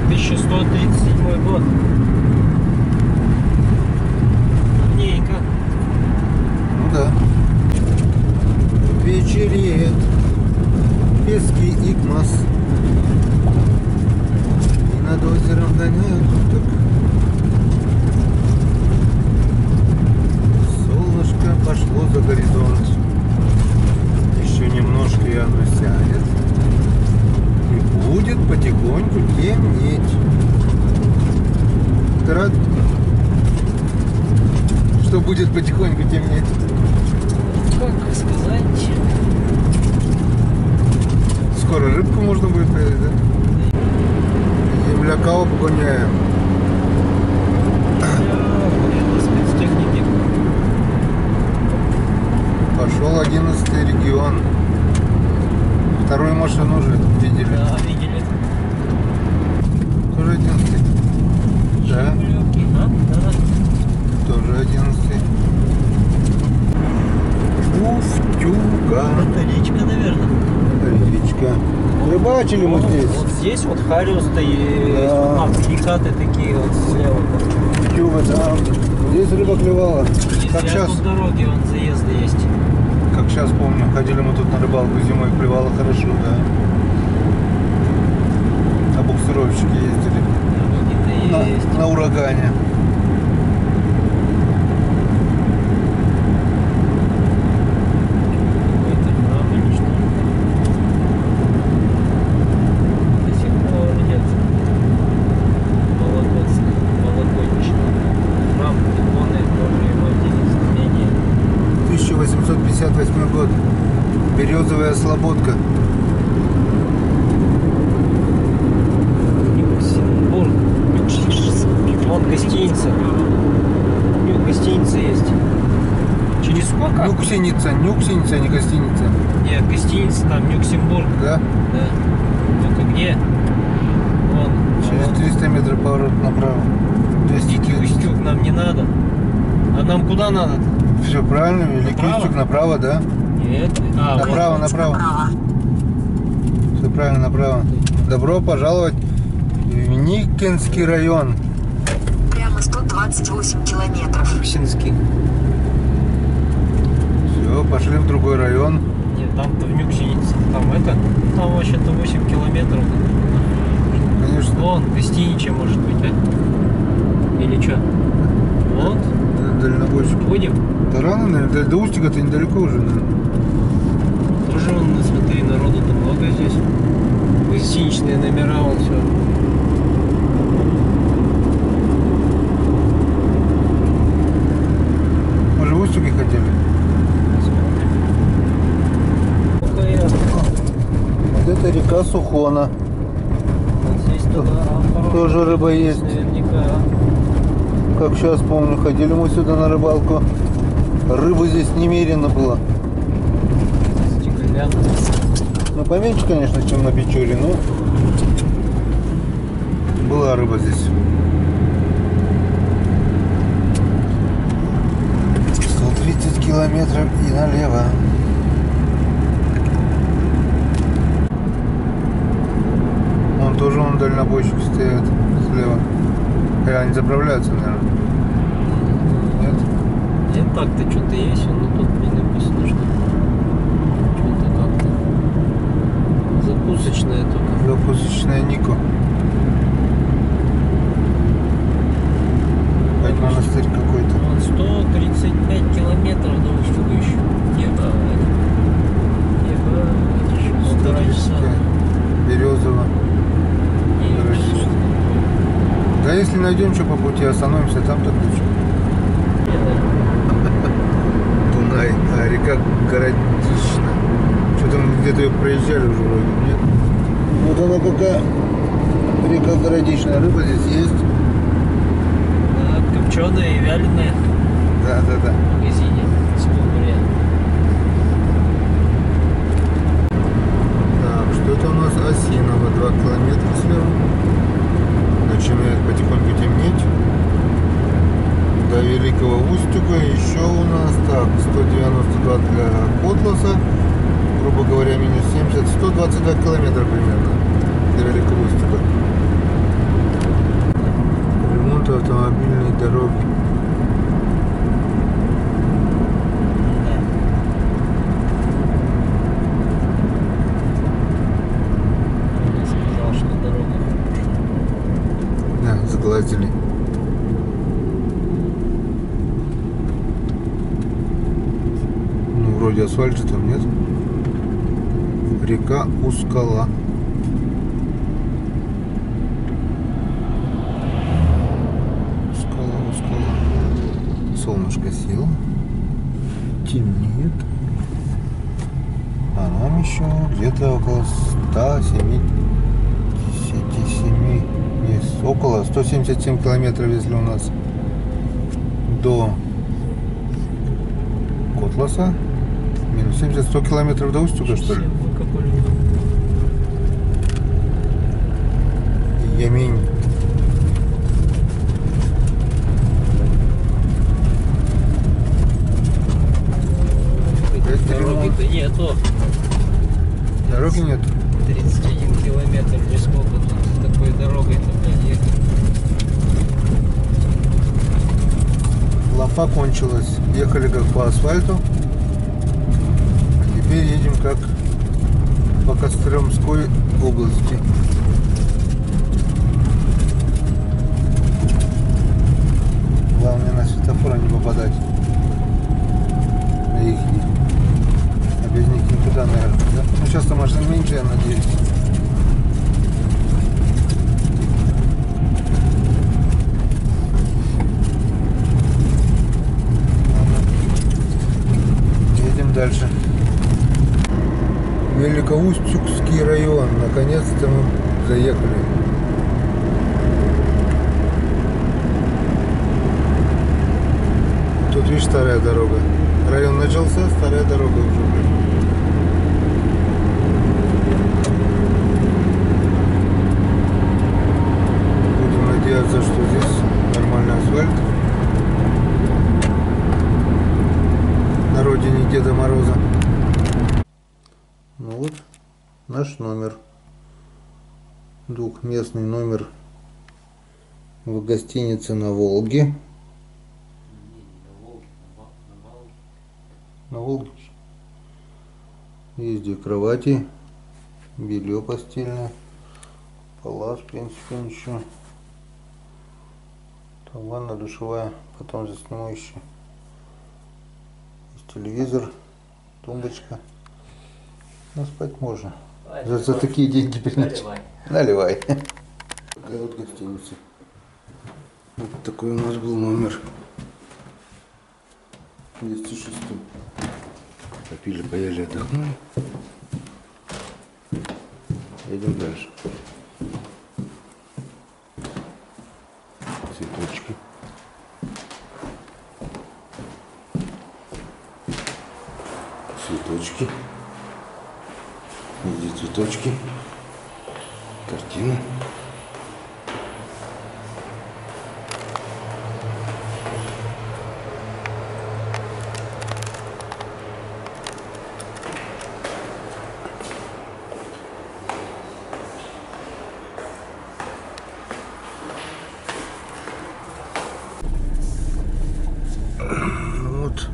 S2: 1137 год. Давненько.
S1: Ну да. Вечереет. Пески Икмас. И над озером гоняют уток. Солнышко пошло за горизонт. Еще немножко и оно сядет. И будет потихоньку темнеть. Ты рад? Что будет потихоньку темнеть?
S2: Как сказать?
S1: Скоро рыбку можно будет поесть, да? Земляка погоняем.
S2: Это спецтехники.
S1: Пошел 11-й регион. Вторую машину уже видели.
S2: Да, видели.
S1: Тоже 11-й. Да,
S2: Жигулевки, а? Да.
S1: тоже 11-й. Устюга.
S2: Это речка, наверное.
S1: Речка. Рыбачили мы здесь.
S2: Вот здесь вот хариус-то есть.
S1: Да.
S2: Перекаты такие вот слева.
S1: Устюга, да. Здесь рыба клевала. Как
S2: Если
S1: сейчас,
S2: тут дороги, вон заезды есть.
S1: как сейчас помню, ходили мы тут на рыбалку зимой, клевала хорошо, да. На буксировщике ездили.
S2: Дороги-то есть.
S1: На урагане.
S2: Какой-то храм или что? До сих пор нет. Вологодичный храм, иконы Божьей Матери, знамения.
S1: 1858 год. Березовая слободка.
S2: Люксембург. Вон гостиница. Гостиница есть. Через сколько?
S1: Нюксеница, а не гостиница.
S2: Нет, гостиница там Люксембург.
S1: Да?
S2: Да. Только где? Вон.
S1: Через 300 метров поворот направо. 200
S2: Дикий Устюг нам не надо. А нам куда надо-то?
S1: Все правильно, Великий
S2: Направо?
S1: Устюг направо, да?
S2: Нет. А,
S1: Направо,
S2: вот.
S1: направо.
S3: Направо.
S1: Все правильно, направо. Добро пожаловать в Никинский район.
S3: Прямо 128 километров.
S2: Люксинский.
S1: Все, пошли в другой район.
S2: Нет, там-то в Нюксенице. Там это. Там вообще-то 8 километров.
S1: Конечно.
S2: Вон, гостиничье может быть, а? Или что? Вот.
S1: Дальнобойщик.
S2: Будем?
S1: Да рано, наверное, до Устюга-то недалеко уже, наверное.
S2: Тоже вон, смотри, народу-то много здесь. Гостиничные номера, вон все.
S1: Мы же в Устюге хотели. Вот это река Сухона.
S2: Вот здесь туда
S1: Тоже рыба есть.
S2: наверняка.
S1: Как сейчас помню, ходили мы сюда на рыбалку. Рыбы здесь немерено было.
S2: Стеклянная.
S1: Ну, поменьше, конечно, чем на Печоре, но была рыба здесь. 130 километров и налево. Вон тоже дальнобойщик стоят слева. Они заправляются, наверное. Нет?
S2: Нет, так-то что-то есть, но тут не написано, что что-то как-то закусочная только.
S1: Закусочная Нико. если найдем что по пути, остановимся там, так лучше. Дунай, а река Городищна. Что-то мы где-то ее проезжали уже вроде, нет? Вот она какая. Река Городищна. Рыба здесь есть.
S2: Копченая и вяленая
S1: Да.
S2: в магазине. Скумбрия.
S1: Так, что это у нас? Осиново, 2 километра слева. Начинает потихоньку темнеть. До Великого Устюга еще у нас так 192 для Котласа, грубо говоря, минус 70, 122 километра примерно до Великого Устюга. Ремонт автомобильной дороги.
S2: Я сказал, что дорога.
S1: Да, сглазили. Ну, вроде асфальта там нет. Река Ускала. Ускала. Солнышко село. Темнеет. А нам еще где-то около 177, нет, около 177 километров, если у нас до Котласа. Минус 70, 100 километров до Устюга, что ли? Ямень.
S2: Дороги-то нету.
S1: Дороги нет.
S2: 31 километр, не сколько тут такой дорогой-то, блядь, ехать.
S1: Лафа кончилась. Ехали как по асфальту. А теперь едем как по Костромской области. Главное на светофор не попадать. На их. А без них никуда, наверное, да? Ну сейчас-то машин меньше, я надеюсь. Едем дальше. Великоустюгский район. Наконец-то мы заехали. Тут, видишь, старая дорога. Район начался, старая дорога уже. Будем надеяться, что здесь нормальный асфальт. На родине Деда Мороза. Ну вот наш номер. Двухместный номер в гостинице на Волге. На Волге. Есть две кровати, белье постельное, палас, в принципе, ничего. Там ванна, душевая, потом засниму еще. Есть телевизор, тумбочка. Ну, спать можно. За такие деньги наливай. Такая вот гостиница. Вот такой у нас был номер. 206. Попили, поели, отдохнули. Едем дальше. Цветочки. Цветочки. Где цветочки? Картина. Вот.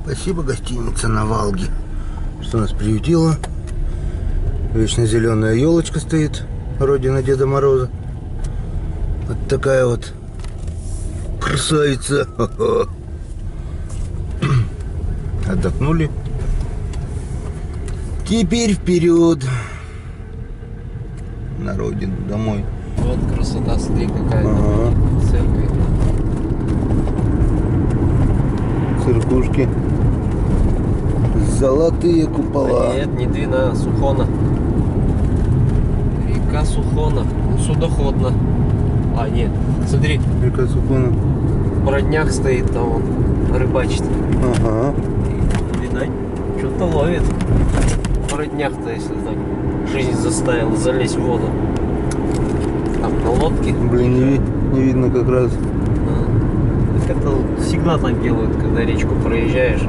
S1: Спасибо, гостиница на Волге, что нас приютила. Вечно зеленая елочка стоит, родина Деда Мороза. Вот такая вот красавица. Отдохнули. Теперь вперед на родину, домой.
S2: Вот красота, смотри, какая
S1: Ага.
S2: церковь.
S1: Церквушки. Золотые купола.
S2: А нет, не Двина, а Сухона. Река Сухона. Ну, судоходно. А, нет, смотри,
S1: Река Сухона.
S2: бродняк стоит там, он рыбачит.
S1: Ага.
S2: И, видать, что-то ловит. Бродняк-то, если так жизнь заставила залезть в воду. Там на лодке.
S1: Блин, не видно как раз.
S2: Так это всегда так делают, когда речку проезжаешь.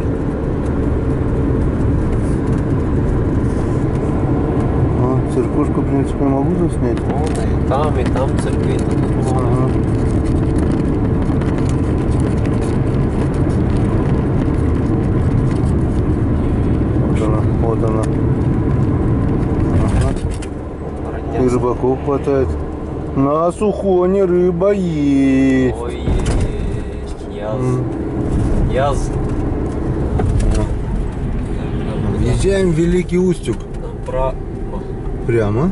S1: А, церквушку, в принципе, могу заснять.
S2: Вот, и там церкви.
S1: Ага. Вот она, вот она. Ага. И рыбаков хватает. На Сухоне рыба есть.
S2: Ой, есть. Яз.
S1: Въезжаем в Великий Устюг.
S2: Про...
S1: Прямо.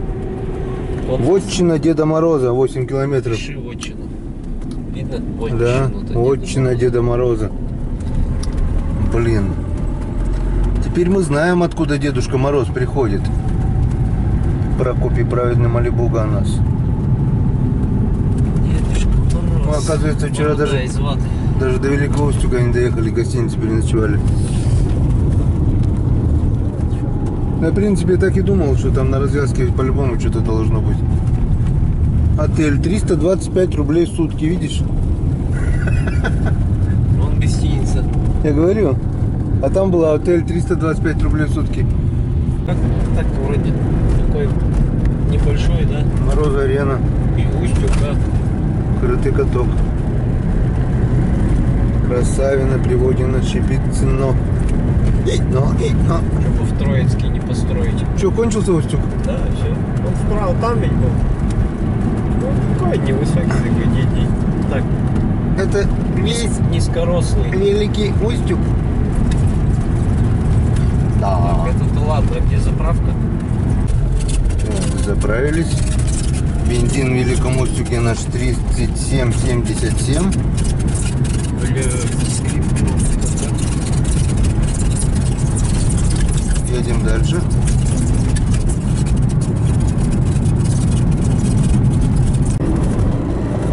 S2: Вот
S1: Вотчина Деда Мороза, 8 километров.
S2: пиши вотчину. Видно? Вотчину.
S1: Да,
S2: Это
S1: вотчина Деда Мороза. Блин. Теперь мы знаем, откуда Дедушка Мороз приходит. Прокопий праведный моли Бога о нас.
S2: Дедушка Мороз.
S1: Ну, оказывается, вчера
S2: Борода
S1: даже-
S2: из ваты.
S1: Даже до Великого Устюга не доехали, в гостинице переночевали. Я, в принципе, так и думал, что там на развязке по-любому что-то должно быть. Отель 325 рублей в сутки, видишь?
S2: Вон гостиница.
S1: Я говорю. А там была отель 325 рублей в сутки.
S2: Как так вроде такой небольшой, да?
S1: Мороза арена,
S2: И Устюг, да?
S1: крытый каток. Красавино, Приводино, Щепицыно. Но.
S2: Чтобы в Троицке не построить.
S1: Что, кончился Устюг?
S2: Да, все. Он вправо там ведь был. Он такой невысокий, такой дикий. Так,
S1: Это весь
S2: низкорослый.
S1: Великий Устюг. Да.
S2: Это-то ладно, где заправка?
S1: Так, заправились. Бензин в Великом Устюге наш 37,77.
S2: Бля, скрип.
S1: Едем дальше.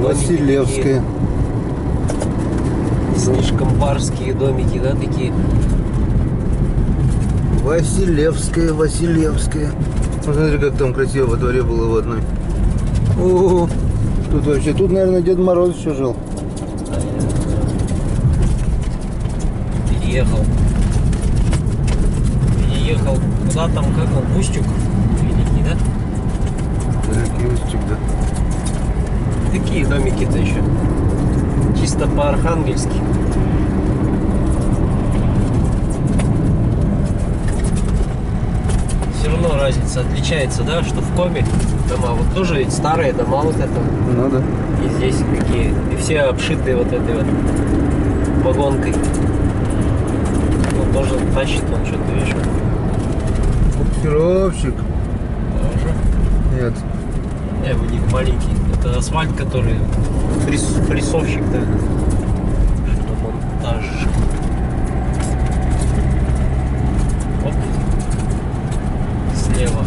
S1: Василевская.
S2: Слишком барские домики, да, такие?
S1: Василевская. Посмотри, как там красиво во дворе было в одной. О, тут вообще, тут, наверное, Дед Мороз еще жил.
S2: Переехал. Куда там, как он, Устюг? Великий, да?
S1: Великий Устюг, да.
S2: Такие домики-то еще. Чисто по-архангельски. Все равно разница отличается, да, что в Коме дома, вот тоже ведь старые дома вот это,
S1: Ну да.
S2: и здесь какие, и все обшитые вот этой вот вагонкой. Он тоже тащит, он что-то, видишь,
S1: Буксировщик.
S2: тоже.
S1: Нет.
S2: У них маленький. Это асфальт, который прессовщик, да. Монтаж. Оп. Слева.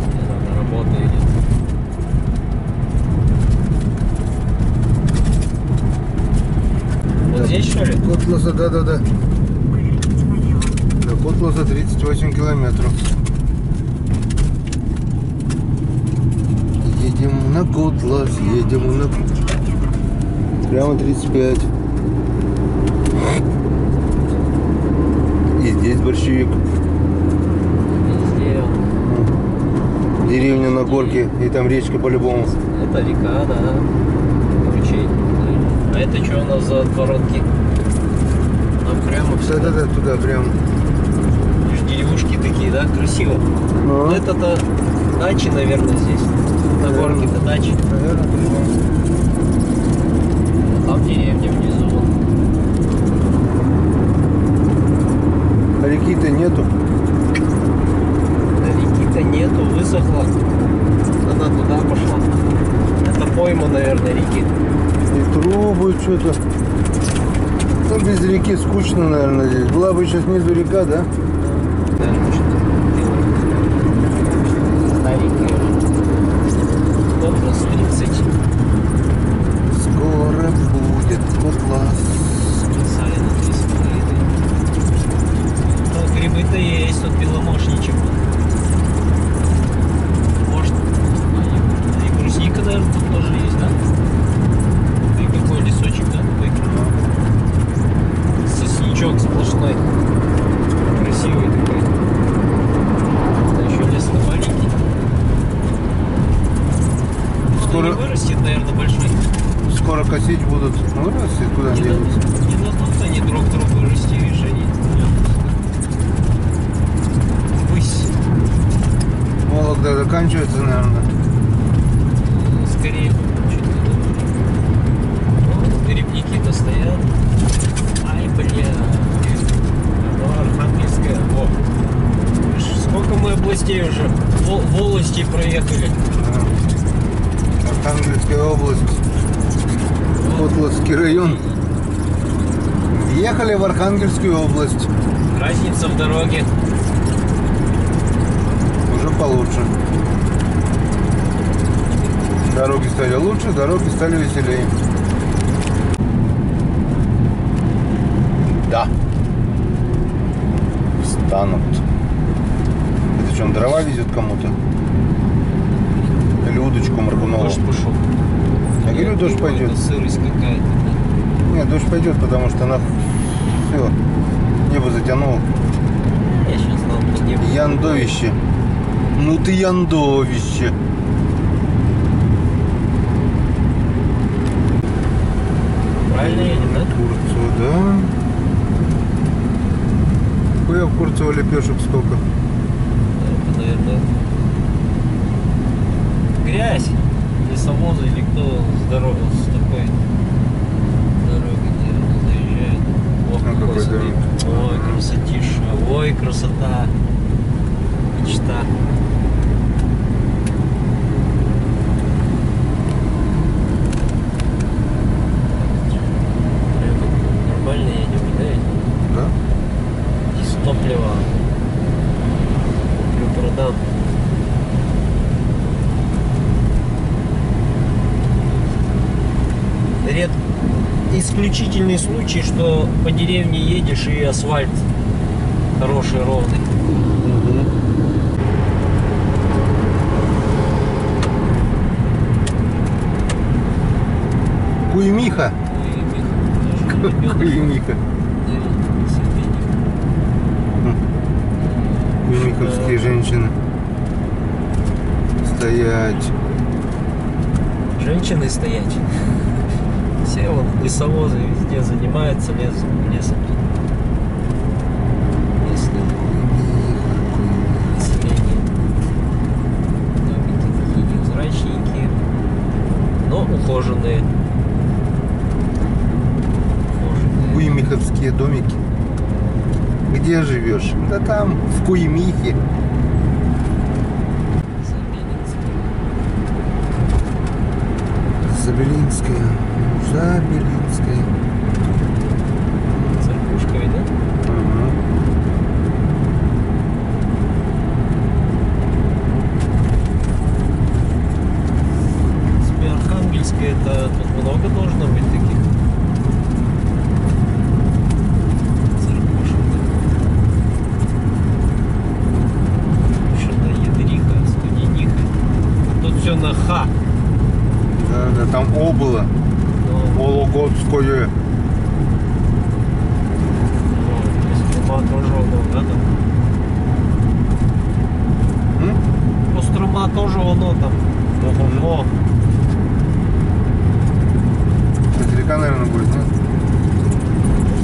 S2: Где надо, работа идет. Вот здесь что ли?
S1: Котласа, да.
S3: Поверните налево.
S1: До Котласа 38 километров. Едем на Котлас, едем на... Прямо 35. И здесь борщевик.
S2: Везде.
S1: Деревня на горке, и там речка по-любому.
S2: Это река, да. Ручей. А это что у нас за отворотки? Нам прямо все.
S1: Да, туда прям.
S2: Деревушки такие, да? Красиво.
S1: Ну,
S2: Ну, это-то дачи, наверное, здесь. На горке-то дачи.
S1: наверное,
S2: А там деревня внизу.
S1: а реки-то нету.
S2: Да реки-то нету, высохла. Надо туда пойма, наверное, реки.
S1: И трубы что-то. Ну, без реки скучно, наверное, здесь. Была бы сейчас снизу река, да?
S2: Да, что-то старенькие. Возраст 30.
S1: Скоро будет котлас.
S2: Списали на 3,5. Ну, грибы-то есть, тут беломошничек. Может, и брусника, наверное, тут тоже есть, да? И какой лесочек, да, такой? Сосничок сплошной. Красивый такой. Да еще лес маленький.
S1: Скоро-
S2: Он не вырастет, наверное, большой.
S1: Скоро косить будут. Ну, вырастет, куда они денутся.
S2: Не дадут они друг другу расти, видишь, они. Высь.
S1: Вологда заканчивается, наверное.
S2: Скорее. Чуть не думаю. Вот, грибники-то стоят. Ай, бля. Ну, Архангельская. О. Видишь, сколько мы областей уже? Волости проехали.
S1: Архангельская область. Котласский район. Въехали в Архангельскую область.
S2: Разница в дороге.
S1: Уже получше. Дороги стали лучше, дороги стали веселее. Да. Встанут. Это что, он дрова везет кому-то? Или удочку Маргунова?
S2: Дождь пошел.
S1: Я говорю, дождь пойдет.
S2: Это сырость какая-то.
S1: Нет, дождь пойдет, потому что она все, небо затянуло.
S2: Я сейчас знал, не было.
S1: Яндовище. Ну ты яндовище.
S2: Правильно едем, да?
S1: Курцево, да. Хуя в Курцево лепешек сколько.
S2: Это, наверное, грязь. Лесовозы или кто с дороги, с такой дороги, наверное, заезжает. Ох,
S1: А какой
S2: смотри.
S1: дороги?
S2: Ой, красотища. Ой, красота. Мечта. Нормально едем, да?
S1: Да?
S2: Из топлива. Куплю, продам. Исключительный случай, что по деревне едешь и асфальт хороший, ровный.
S1: Куемиха. Куемиха. Куемиховские женщины. Стоять.
S2: Женщины стоять. Все вот лесовозы везде занимаются лесом тут. Местные население. Домики такие невзрачненькие, но ухоженные.
S1: Куемиховские домики. Где живешь? Да там, в Куемихе. Забелинская. Забелинская.
S2: Церквушка, да?
S1: Ага.
S2: Архангельская, это тут много должно быть таких церквушек. Еще на Ядриха, Студениха. Тут все на Х.
S1: Да, да, там О было.
S2: Но,
S1: Вологодское.
S2: Кострома тоже оно, да, там? Кострома тоже оно там. Ого-го.
S1: Это река, наверное, будет, да?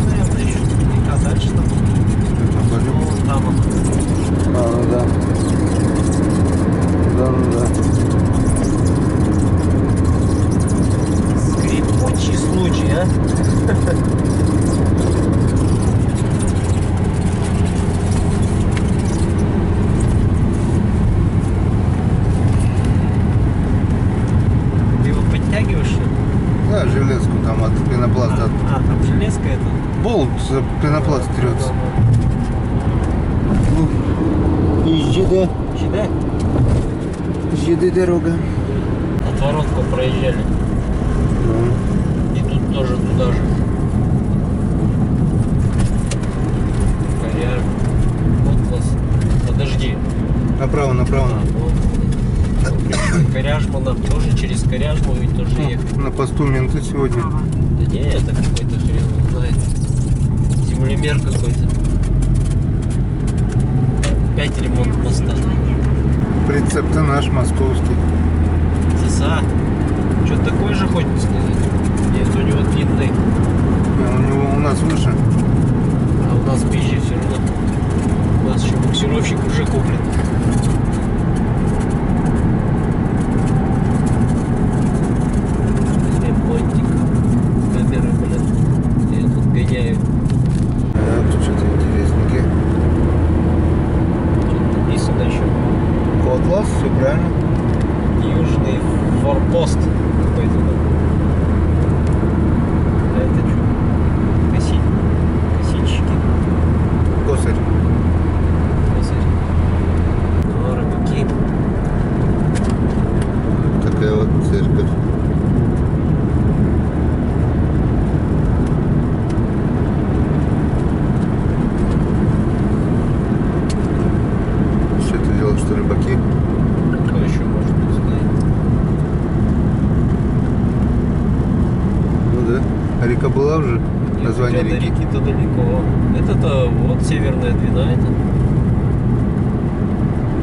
S2: Наверное, еще река дальше там.
S1: Сейчас пойдем.
S2: Вон там он.
S1: А, ну да. Да, ну да.
S2: Скрипучий случай, а? Ты его подтягиваешь?
S1: железку там от пенопласта.
S2: Там железка это.
S1: Болт пенопласт трется. Езжида.
S2: Сюда?
S1: Езжида дорога.
S2: Отворотку проезжали. И тут тоже туда же. Коряж. Котлас. Подожди.
S1: Направо, направо.
S2: Коряжмана тоже через Коряжму ведь тоже ехать.
S1: На посту менты сегодня.
S2: Да не, это какой-то хрен его знает. Землемер какой-то. Опять ремонт моста.
S1: Прицеп-то наш, московский.
S2: ЦСА. Что такой же хоть сказать? Нет, у него длинный.
S1: У нас выше.
S2: А у нас пизже все равно. У нас еще буксировщик уже куплен. Ремонтик. Камеры, блин. Я тут гоняю.
S1: Да, тут что-то интересненькое.
S2: Что-то написано еще.
S1: Котлас, все правильно.
S2: Южный форпост какой-то там. А это что? Косильщики.
S1: Косарь.
S2: Косарь. Ну, рыбаки.
S1: Такая вот церковь. Что ты делал, что рыбаки?
S2: Кто еще может быть сказать?
S1: Ну да. А река была уже? Название
S2: Хотя до
S1: реки.
S2: реки-то далеко. Это-то вот Северная Двина, это.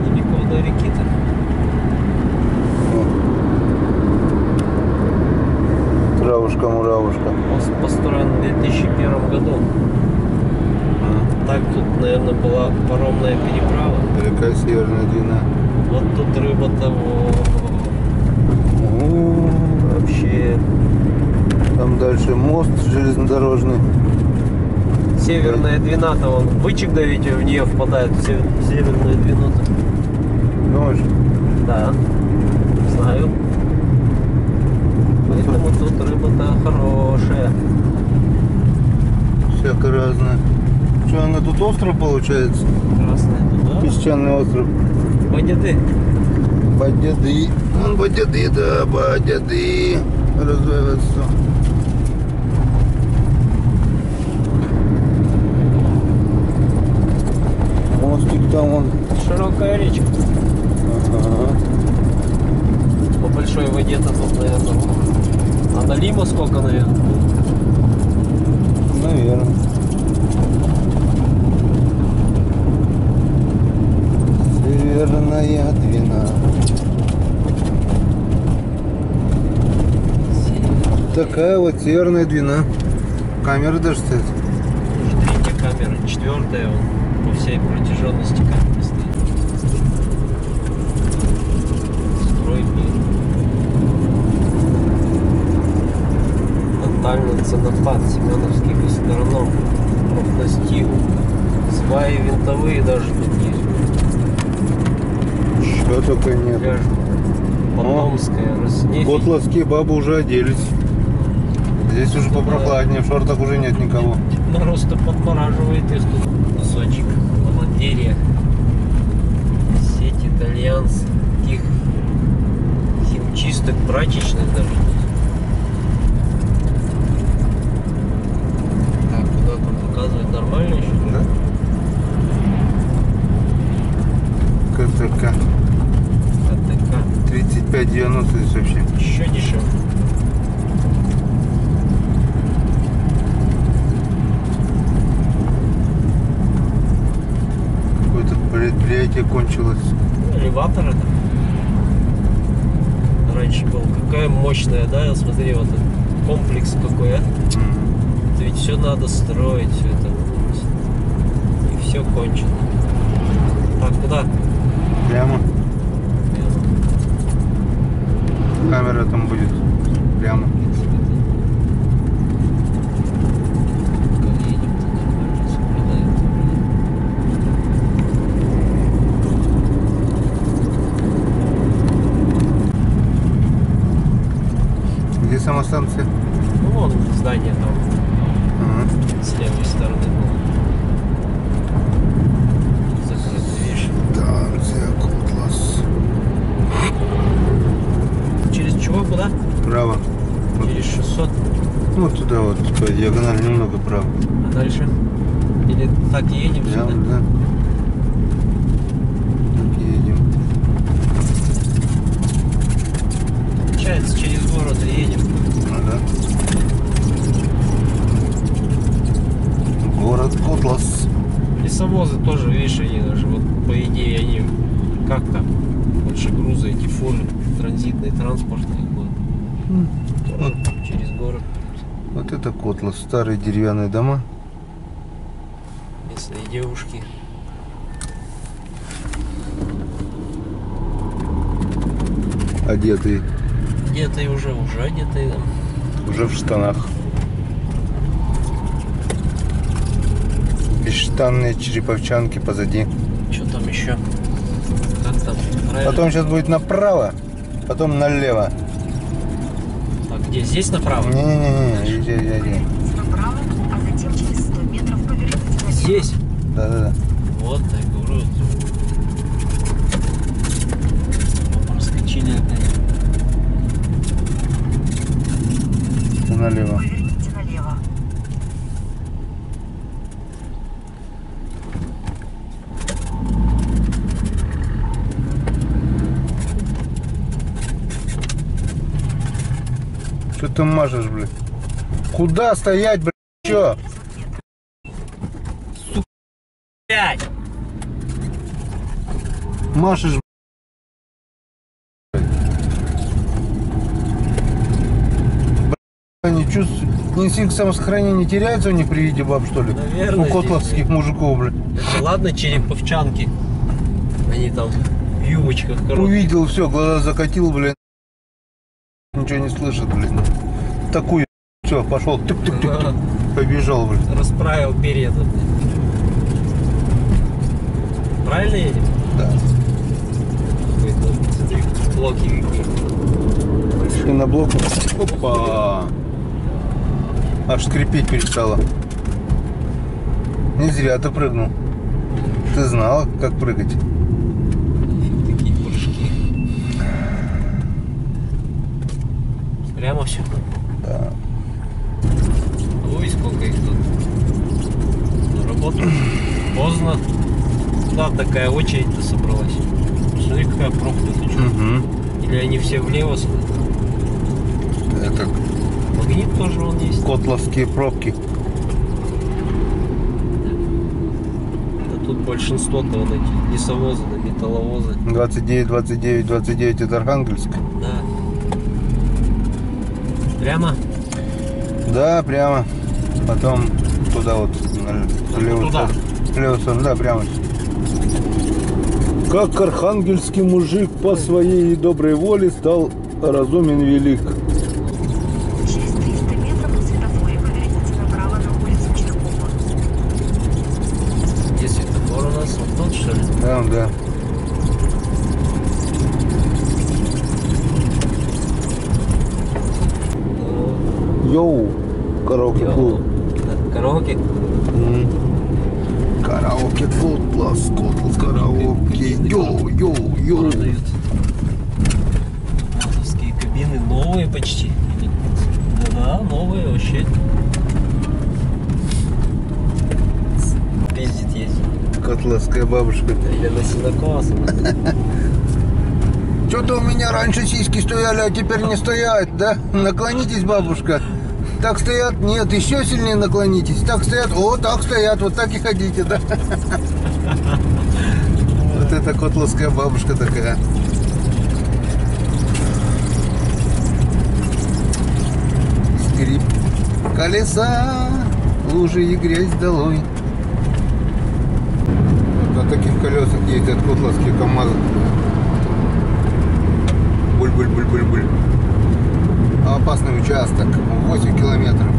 S2: Далеко до реки-то.
S1: Травушка-муравушка.
S2: Мост построен в 2001 году. Так тут, наверное, была паромная переправа.
S1: Река Северная Двина.
S2: Вот тут рыба-то вообще.
S1: Там дальше мост железнодорожный.
S2: Северная Двина-то, вон, Бычек, да, ведь в нее впадает, в Северную Двину-то.
S1: Думаешь?
S2: Да, знаю. Поэтому тут рыба-то хорошая.
S1: Всяко разное. Что, она тут остров получается?
S2: Красная туда.
S1: Песчаный остров.
S2: Бадяды.
S1: Бадяды. Вон бадяды, да, бадяды. Развивается. Мостик там вон.
S2: Широкая речка.
S1: Ага.
S2: По большой воде-то тут, наверное. А налима сколько, наверное?
S1: Наверное. Северная Двина. Такая вот Северная Двина. Камеры даже стоят.
S2: Уже третья камера, четвертая вон, по всей протяженности камеры стоит. Стройки. Тотальный ценопад, Семеновский гастроном, профнастил. Сваи винтовые даже тут есть.
S1: Что только нет.
S2: Пляж Потомская, Роснефть.
S1: Котловские бабы уже оделись. Здесь уже попрохладнее, в шортах уже нет никого.
S2: Дед Мороз-то подмораживает их тут. Кусочек лавандерия. Сеть итальянских химчисток, прачечных даже. Так, куда там показывает, нормально еще?
S1: Да? КТК.
S2: КТК.
S1: 35,90 здесь вообще.
S2: Еще дешевле.
S1: Какое-то предприятие кончилось.
S2: Элеватор это. Раньше был. Какая мощная, да? Смотри, вот этот комплекс какой, а? Это ведь все надо строить, все это. И все кончено. Так, куда?
S1: Прямо. Камера там будет. Прямо. Где сама станция?
S2: Вон здание там
S1: Ага.
S2: с левой стороны было. Закрыто, видишь?
S1: Станция Котлас.
S2: Через чего куда?
S1: Право.
S2: Через 600.
S1: Ну туда вот, по диагонали немного право.
S2: А дальше? Или так едем
S1: Прямо,
S2: сюда?
S1: да. Так едем.
S2: Получается, через город и едем.
S1: Ага. Город Котлас.
S2: Лесовозы тоже, видишь, они даже, вот по идее, они как-то больше грузы, эти фуры, транзитные, транспортные. Вот.
S1: Вот,
S2: Через город.
S1: вот это Котлас. Старые деревянные дома.
S2: Местные девушки.
S1: Одетые.
S2: Одетые уже одетые там.
S1: Уже в штанах. Бесштанные череповчанки позади.
S2: Что там еще? Как там? Правильно?
S1: Потом сейчас будет направо, потом налево.
S2: А где? Здесь направо?
S1: Не-не-не, иди.
S3: Направо, а затем через 100 метров поверните налево.
S2: Здесь?
S1: Да-да-да.
S2: Вот так, говорю. Проскочили опять.
S1: Налево.
S3: Поверните налево.
S1: Что ты машешь, блядь? Куда стоять, блядь? Чё?
S2: Блять!
S1: Машешь, блядь? Не чувствую. Инстинкт самосохранения теряется у них при виде баб, что ли?
S2: Наверное,
S1: У котловских
S2: здесь,
S1: мужиков, блядь.
S2: Это ладно, череповчанки. Они там в юбочках коротких.
S1: Увидел, все, глаза закатил, блядь. Ничего не слышит, блядь. Такую, все, пошел, тык-тык-тык, побежал, блядь.
S2: Расправил перья-то. Правильно едем?
S1: Да.
S2: Какой-то, смотри, блоки какие.
S1: И на блок. Опа! Аж скрипеть перестало. Не зря ты прыгнул. Ты знала, как прыгать.
S2: Такие прыжки. Прямо все.
S1: Да.
S2: Ой, сколько их тут. На работу. Поздно. Да, такая очередь-то собралась. Смотри, какая пробка, ты что?
S1: Угу.
S2: Или они все влево смотрят?
S1: Это
S2: Магнит тоже вон есть.
S1: котловские пробки.
S2: Да тут большинство-то вот эти лесовозы, да, металловозы.
S1: 29, 29, 29 это Архангельск.
S2: Да. Прямо?
S1: Да, прямо. Потом туда вот, на левую
S2: туда?
S1: сторону. В левую сторону, да, прямо. Как архангельский мужик по своей доброй воле стал разумен велик.
S3: Через 300 метров на светофоре поверните направо на улицу Черкова.
S2: Где светофор у нас? Вот тот, что ли?
S1: Там, да. Йоу, караоке-клуб.
S2: Караоке?
S1: Караоке-клуб, Котлас, караоке. Йоу.
S2: Продают. Мазовские кабины новые почти. Да, новые вообще. Пиздит есть.
S1: Котласская бабушка.
S2: Или на синокос.
S1: Что-то у меня раньше сиськи стояли, а теперь не стоят, да? Наклонитесь, бабушка. Так стоят? Нет, еще сильнее наклонитесь. Так стоят? О, так стоят, вот так и ходите, да? Вот это котловская бабушка такая. Скрип колеса, лужи и грязь долой. Вот на таких колесах ездят котловские КамАЗы. Буль-буль-буль-буль-буль. Опасный участок. 8 километров.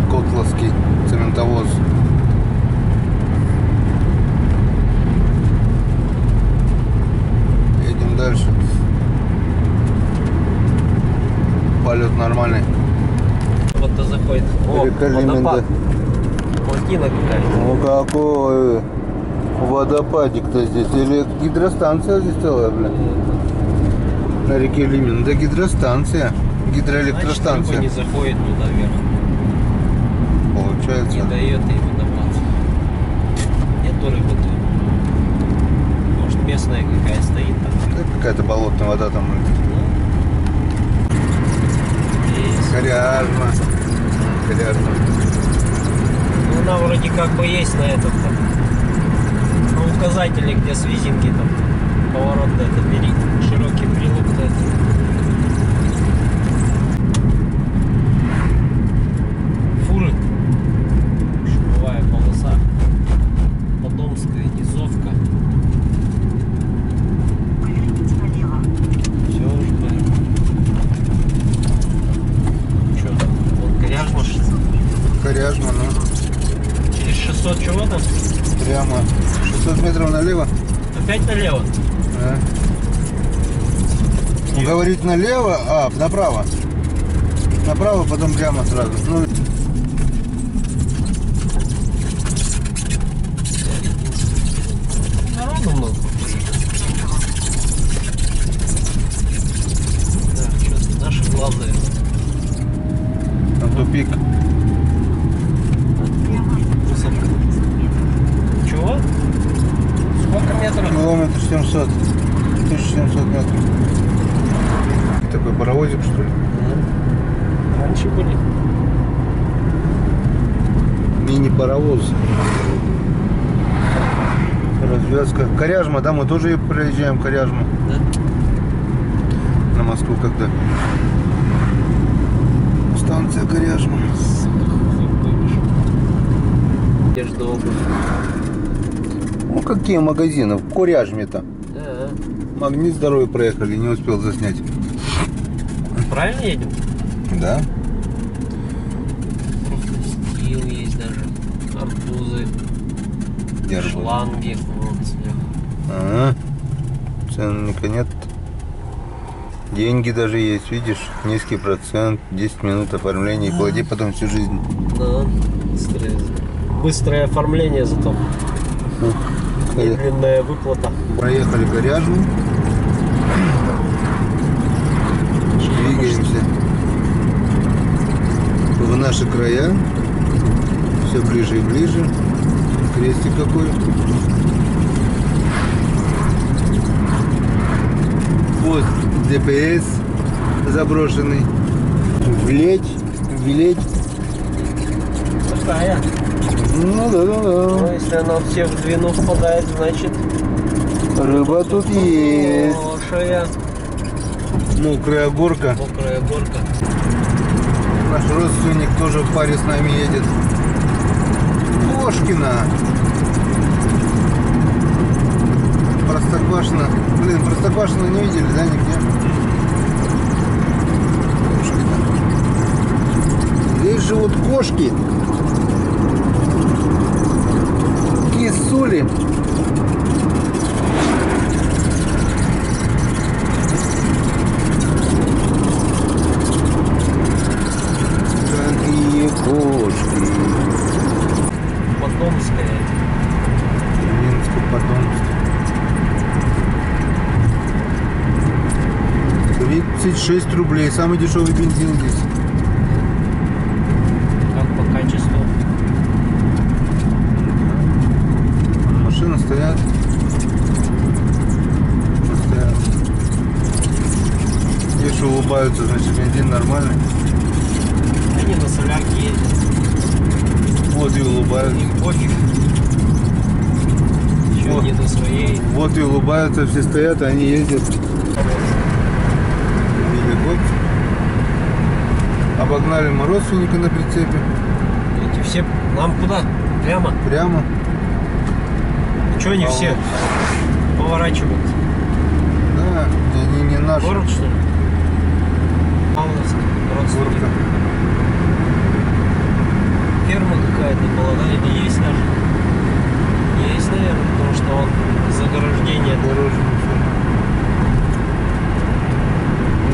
S1: Котловский цементовоз. Калиминда.
S2: Плотина какая-то.
S1: Ну какой водопадик-то здесь? Или гидростанция здесь целая, блин? На реке Лимин. Да гидростанция.
S2: Значит,
S1: Гидроэлектростанция.
S2: рыба не заходит туда вверх.
S1: Получается.
S2: Не дает ей водопад. Нету рыбы тут. Может, местная какая стоит там.
S1: Да, какая-то болотная вода там.
S2: Есть.
S1: Коряжма. Коряжма.
S2: Ну, она вроде как бы есть на этом там. На указателе, где с визинки там. Поворот на это бери. Широкий прилук на это. Фуры. Шумовая полоса. Подомская низовка.
S3: Поверните налево.
S2: Все уже понял. Че там? Вон Коряжма.
S1: Коряжма, ну.
S2: Через 600 чего там?
S1: Прямо 600 метров налево.
S2: Опять налево?
S1: Да. Ну, говорить налево, направо. Направо, потом прямо сразу. Ну,
S2: Народу много. Да, что-то наши главные.
S1: там тупик.
S2: Высотка. Чего? Сколько метров?
S1: Километр 700. 1700 метров. Такой паровозик, что ли?
S2: Раньше были.
S1: Мини-паровоз. Развязка. Коряжма, да, мы тоже проезжаем Коряжму.
S2: Да?
S1: На Москву когда. Станция Коряжма.
S2: Одежда, обувь.
S1: Ну какие магазины? В Коряжме-то.
S2: Да.
S1: Магнит здоровья проехали, не успел заснять.
S2: Правильно едем?
S1: Да.
S2: Стил есть даже. Арбузы.
S1: Держу.
S2: Шланги. Вот, сверху.
S1: Ага. Ценника нет. Деньги даже есть, видишь? Низкий процент, 10 минут оформления и плати потом всю жизнь.
S2: Да. Быстрое оформление зато. Медленная выплата.
S1: Проехали Коряжму. Двигаемся в наши края. Все ближе и ближе. Крестик какой. Вот ДПС заброшенный. Влеть.
S2: Такая.
S1: Ну да.
S2: Ну, если она все в длину впадает, значит
S1: Рыба тут есть.
S2: хорошая.
S1: Мокрая горка.
S2: Мокрая горка.
S1: Наш родственник тоже в паре с нами едет. Кошкина. Простоквашино. Блин, Простоквашино не видели, да, нигде? Кошкина. Здесь живут кошки. Кисули. Какие кошки.
S2: Подомская.
S1: Минск-Подомск. 36 рублей. Самый дешевый бензин здесь.
S2: Как по качеству?
S1: Машины стоят. Стоят. Если улыбаются, значит бензин нормальный.
S2: Они на солярке ездят.
S1: Вот и улыбаются.
S2: Им пофиг. Еще
S1: Вот.
S2: не до своей.
S1: Вот и улыбаются, все стоят, а они ездят. Видели, обогнали мы родственника на прицепе.
S2: Эти все. Нам куда? Прямо?
S1: Прямо.
S2: Че они все поворачивают?
S1: Да, не наш.
S2: Город, что ли? Павловск. Родственник.
S1: Горка.
S2: Ферма какая-то была, да? Или есть даже? Есть, наверное, потому что он заграждение.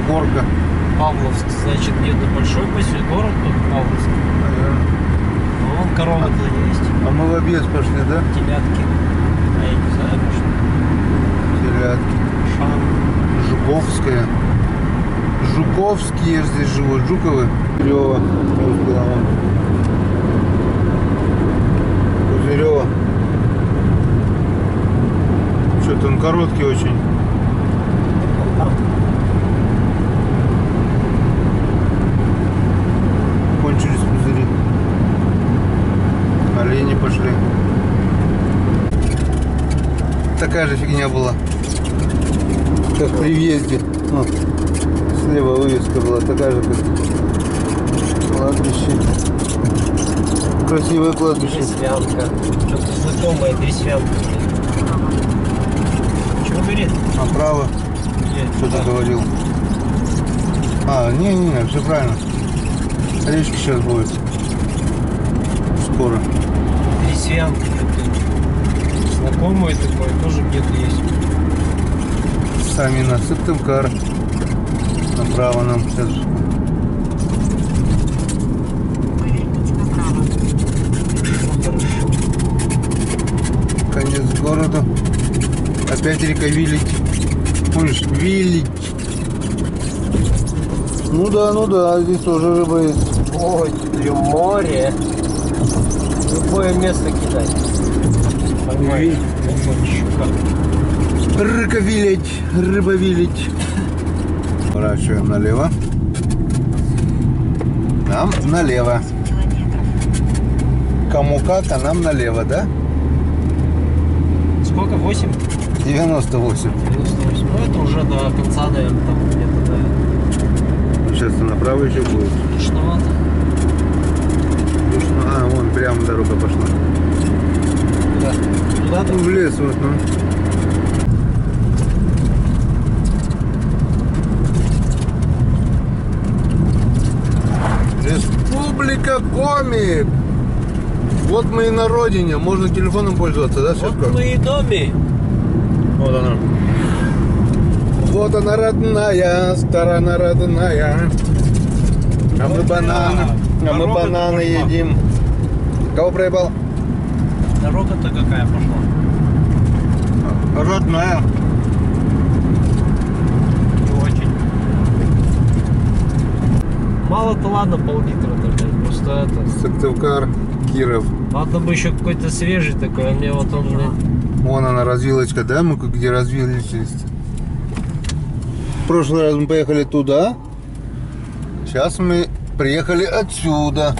S1: Горка.
S2: Павловск, значит, где-то большой поселок, город тут Павловск.
S1: Наверное.
S2: Вон корова-то есть.
S1: А мы в обед пошли, да?
S2: Телятки. А я не знаю, может.
S1: Телятки.
S2: Шан.
S1: Жуковская. Жуковские здесь живут. Жуковы. Пузырева. Пузырева. Что-то он короткий очень. Кончились пузыри. Олени пошли. Такая же фигня была, как при въезде. О, слева вывеска была такая же, как кладбище. Красивое кладбище.
S2: Дресвянка. Что-то знакомое дресвянка. Чего говорит?
S1: Направо. Что-то говорил. А, не, все правильно. Речка сейчас будет. Скоро.
S2: Дресвянка. Знакомое такое тоже где-то есть.
S1: Сами на Сыктывкар. Направо нам сейчас.
S3: Поверните направо.
S1: Конец города. Опять река Вилить. Помнишь? Вилить. Ну да, здесь тоже рыба есть.
S2: Ой, блин, море. Любое место кидать. Поймай. Щука.
S1: Рыка Вилить. Рыба Вилить. Поворачиваем налево. Нам налево.
S3: Километров.
S1: Кому как, а нам налево, да?
S2: Сколько? 8?
S1: 98.
S2: 98. Ну это уже до конца, наверное, там где-то, да.
S1: Сейчас направо еще будет.
S2: Душновато.
S1: А, вон прямо дорога пошла.
S2: Куда? Туда
S1: Ну, в лес вот, ну. Республика Коми. Вот мы и на родине. Можно телефоном пользоваться, да,
S2: Вот
S1: Светка?
S2: мы и доме.
S1: Вот она. Вот она, родная, сторона родная. А мы бананы. А мы
S2: Дорога-то
S1: бананы
S2: пошла.
S1: едим. Кого проебал?
S2: Дорога-то какая пошла?
S1: Родная.
S2: Не очень. Мало-то ладно, пол-литра тогда. Просто это.
S1: Сыктывкар, Киров.
S2: Ладно бы еще какой-то свежий такой, а мне вот он...
S1: Вон она, развилочка, да? Мы где развились. В прошлый раз мы поехали туда. Сейчас мы приехали отсюда.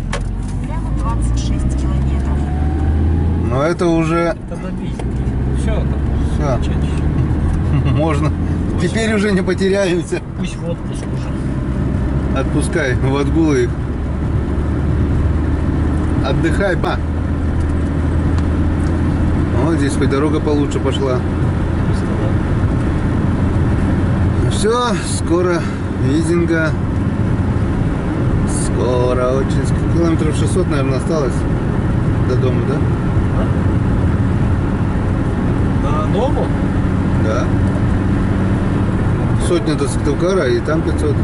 S3: Прямо 26 километров.
S1: Но это уже
S2: Это добить. Все, там.
S1: все. Можно. Теперь уже не потеряемся.
S2: Пусть в отпуск уже.
S1: Отпускай в отгулы их. Отдыхай, па. Вот здесь хоть дорога получше пошла.
S2: Просто, да.
S1: Все, скоро Визинга. Скоро, очень скоро. Километров 600, наверное, осталось до дома, да?
S2: На дому?
S1: Да. Сотня до Сыктывкара и там 500.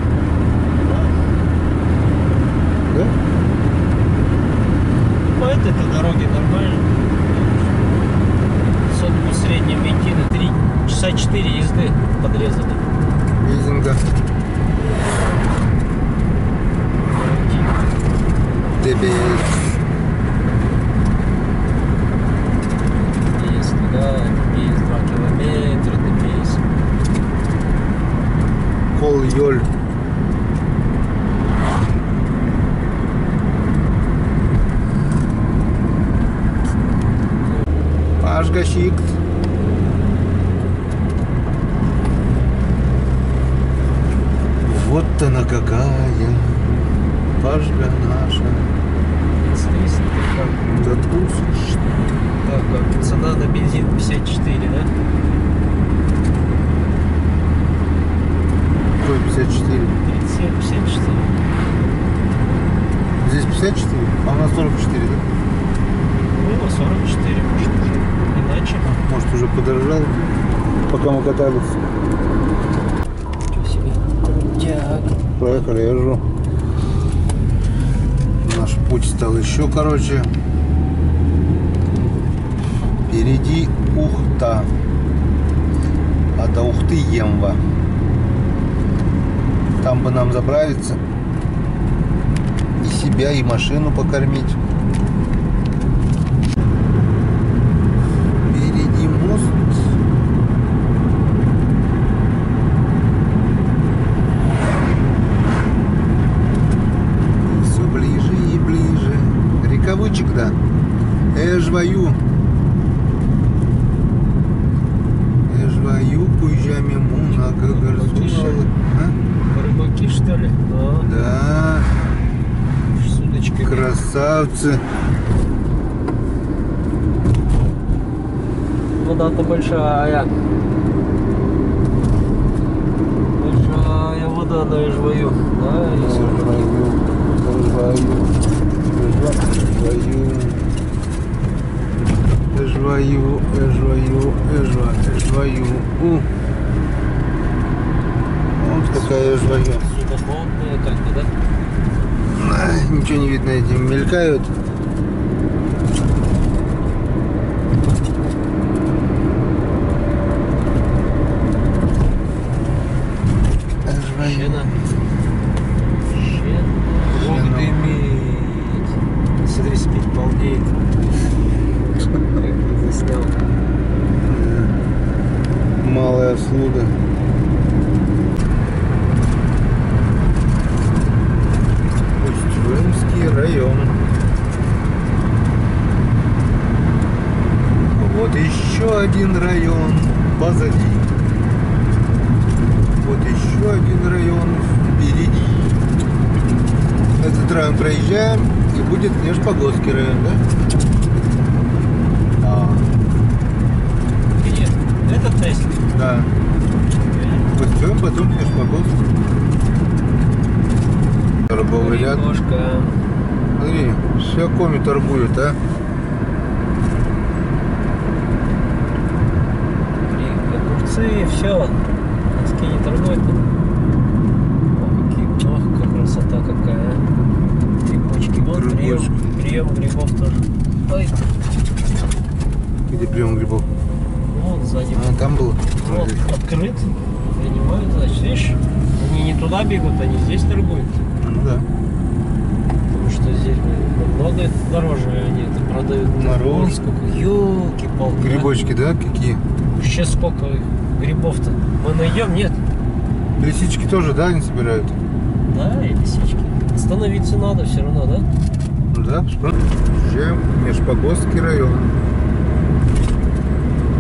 S1: Да?
S2: По этой-то дороге нормально. Сотку среднем идти на 3 часа 4 езды подрезали.
S1: Визинга. Тебе.
S2: Есть туда, есть 2 километра, есть.
S1: Кол-Йоль. Пашгащик. Вот она какая. Пашга наша. Заткнулся.
S2: Так, как цена на бензин 54, да?
S1: Какой 54?
S2: 37, 54.
S1: Здесь 54, а у нас 44, да?
S2: Ну, 44, может, уже иначе.
S1: Может, уже подорожал, пока мы катались.
S2: Ничего себе. Крутяк.
S1: Проехали, я жру. Наш путь стал еще короче. Впереди Ухта. А до Ухты Емва. Там бы нам заправиться. И себя, и машину покормить. Впереди мост. Все ближе и ближе. Рекавычек, да. Эжваю. Эжваю, куйжами мунака гарсуналы.
S2: Рыбаки, что ли?
S1: Да.
S2: С удочками.
S1: Красавцы.
S2: Вода-то большая. Большая вода на Эжваю. Да, если
S1: Эжваю. Вот такая Эжваю.
S2: судоходная как бы, да?
S1: Ничего не видно, эти мелькают.
S2: Щена. Бог дымит. Смотри, спит, балдеет. Как не заснял.
S1: Малая Слуда. Усть-Вымский район. Вот еще один район позади. Вот еще один район впереди. Этот район проезжаем, и будет Нижпогодский район, да? А,
S2: Где? Этот тест?
S1: да. Пустим, потом Нижпогодский. Торговый ряд.
S2: Немножко.
S1: Смотри, все коми торгуют, а?
S2: Огурцы, все. Носки не торгуют. Ох, какая красота какая. Грибочки. Вот
S1: Грибочки.
S2: прием грибов тоже. Ой,
S1: Где прием грибов?
S2: вот сзади.
S1: А, там был.
S2: Вот, открыт. Принимают, значит, видишь, они не туда бегут, они здесь торгуют.
S1: Ну да.
S2: Потому что здесь намного дороже они это продают.
S1: Мороз.
S2: Ой, сколько, ёлки-палки.
S1: Грибочки, да? Какие?
S2: Вообще сколько грибов-то. Мы найдем, нет?
S1: Лисички тоже, да, они собирают?
S2: Да, и лисички. Остановиться надо все равно, да?
S1: Ну да, приезжаем в Нижпогодский район.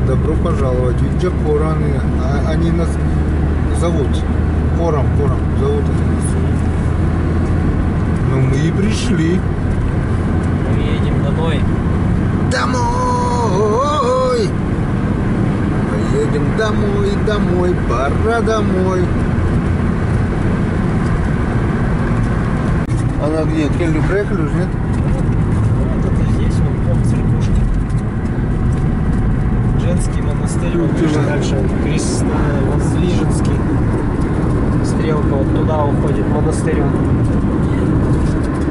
S1: Добро пожаловать. Видите, Кораны. Они нас зовут. Кором зовут они нас. Ну мы и пришли.
S2: Мы едем домой.
S1: Домой! Мы едем домой, пора домой. Она где? Кельну проехали уже, нет?
S2: Вот это здесь, вот церквушки. Женский монастырь, вот
S1: Чего?
S2: дальше Воздвиженский. Стрелка вот туда уходит, монастырь.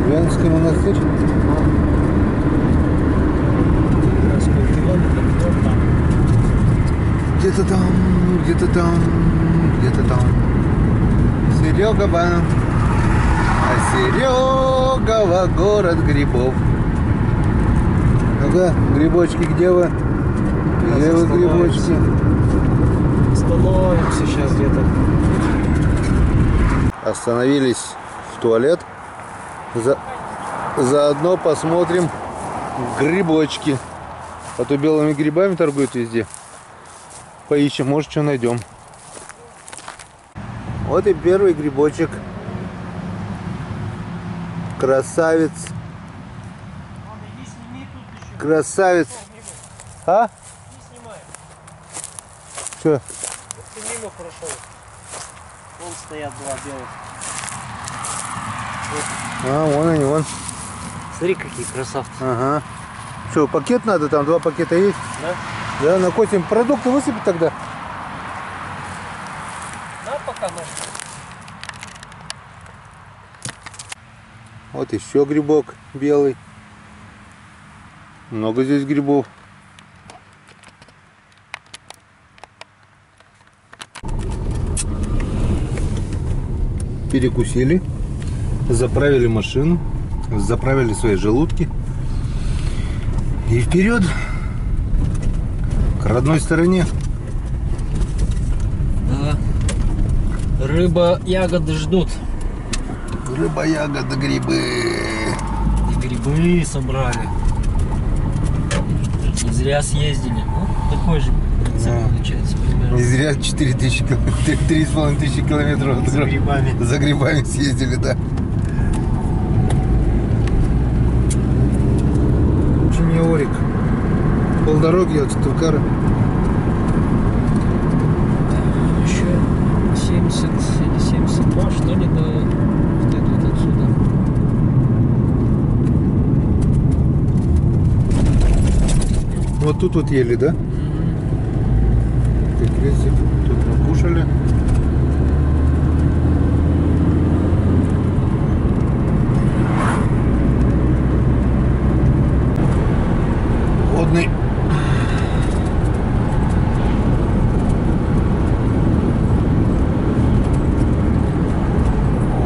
S1: Венский монастырь.
S2: Сколько километров? Вот там.
S1: Где-то там. Серегова. А Серегова город грибов. Ну-ка, грибочки, где вы? Где вы, грибочки?
S2: Остановимся сейчас где-то.
S1: Остановились в туалет. Заодно посмотрим грибочки. А то белыми грибами торгуют везде. Поищем, может, что найдем. Вот и первый грибочек. Красавец. Красавец. А?
S2: Не снимай.
S1: Что?
S2: Ты мимо прошел. Вон стоят два белых.
S1: А, вон они, вон.
S2: Смотри, какие красавцы.
S1: Ага. Что, пакет надо? Там 2 пакета есть?
S2: Да?
S1: Да, накосим. Продукты высыпать тогда?
S2: Да, пока можно.
S1: Вот еще грибок белый. Много здесь грибов. Перекусили, заправили машину, заправили свои желудки и вперед к родной стороне.
S2: Да. Рыба, ягоды ждут.
S1: Рыба, ягоды, грибы.
S2: И грибы собрали. Не зря съездили. Ну, такой же концепт
S1: Да.
S2: получается примерно.
S1: Не зря 3500 километров
S2: За грибами.
S1: за грибами съездили, да. Очень Орик. Полдороги от Стукара.
S2: Еще 70 или 72, что ли, до вот это вот отсюда.
S1: Вот тут вот ели, да? Тут крестик, тут мы кушали. Водный.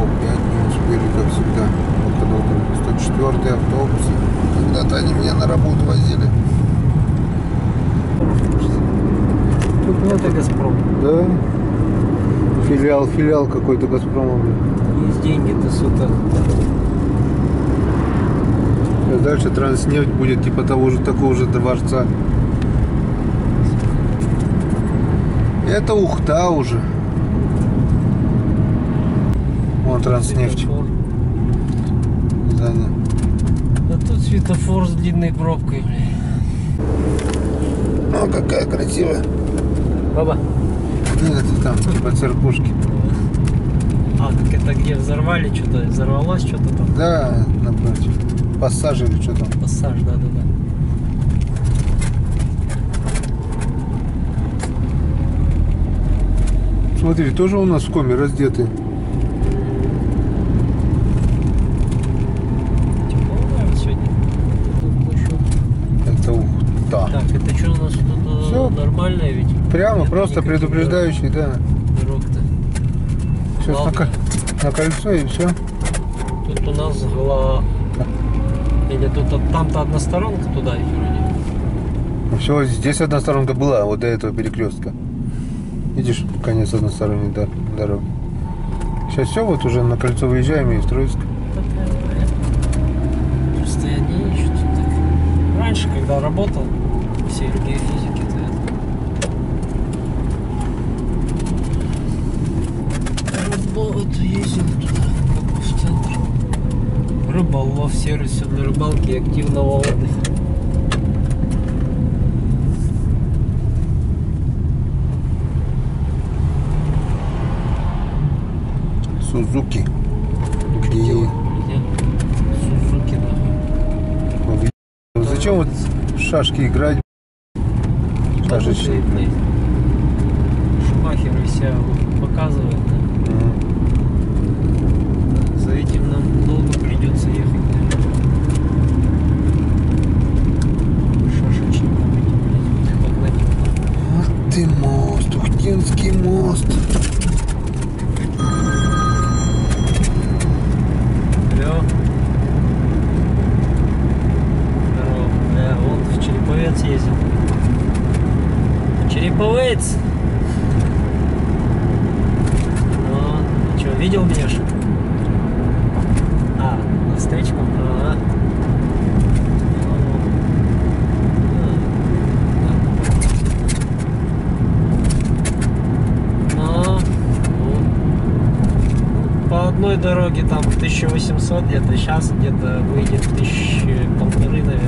S1: Опять не успели, как всегда. Около 104-й автобус. Когда-то они меня на работу возили.
S2: Тут нет Газпром.
S1: Да. Филиал какой-то Газпрома. Блин.
S2: Есть деньги-то, сука.
S1: А дальше Транснефть будет типа того же, такого же дворца. Это Ухта уже. Вон Транснефть.
S2: Светофор.
S1: Здание.
S2: А тут светофор с длинной пробкой, блин.
S1: О, какая красивая.
S2: Баба.
S1: Нет, там типа церквушки.
S2: А, так это где взорвали что-то? Взорвалось что-то там?
S1: Да, напротив. Пассаж или что там.
S2: Пассаж, да-да-да.
S1: Смотри, тоже у нас в коме раздеты.
S2: Тепло, наверное, сегодня. Тут еще.
S1: Это Ухта.
S2: Так, это что у нас тут
S1: Всё.
S2: нормальное ведь?
S1: Прямо,
S2: Это
S1: просто
S2: никаких
S1: предупреждающий, да.
S2: Дорог-то.
S1: Сейчас
S2: Ладно.
S1: на кольцо и все.
S2: Тут у нас была... Или тут там-то односторонка туда и вроде.
S1: Все, здесь одна сторонка была, вот до этого перекрестка. Видишь, конец односторонней дороги. Сейчас все, вот уже на кольцо выезжаем и в Троицк.
S2: Просто я не ищу тут так. Раньше, когда работал в сфере геофизики, то вот ездил туда, как бы в центр. Рыболов, сервис для рыбалки и активного отдыха.
S1: Сузуки. Где?
S2: Где? Сузуки, нахуй.
S1: Зачем вот в шашки играть? Шашечные.
S2: Шумахеры себя показывают, да? За этим нам долго придется ехать, наверное. Шашечником этим, блядь, погнать.
S1: Вот ты мост, Ухтинский мост.
S2: Алло. Здорово. Вон в Череповец ездил. Череповец! Ну, что, видел меня, что ли? А, на встречку? Ага. По одной дороге там 1800 где-то, сейчас где-то выйдет 1500, наверное.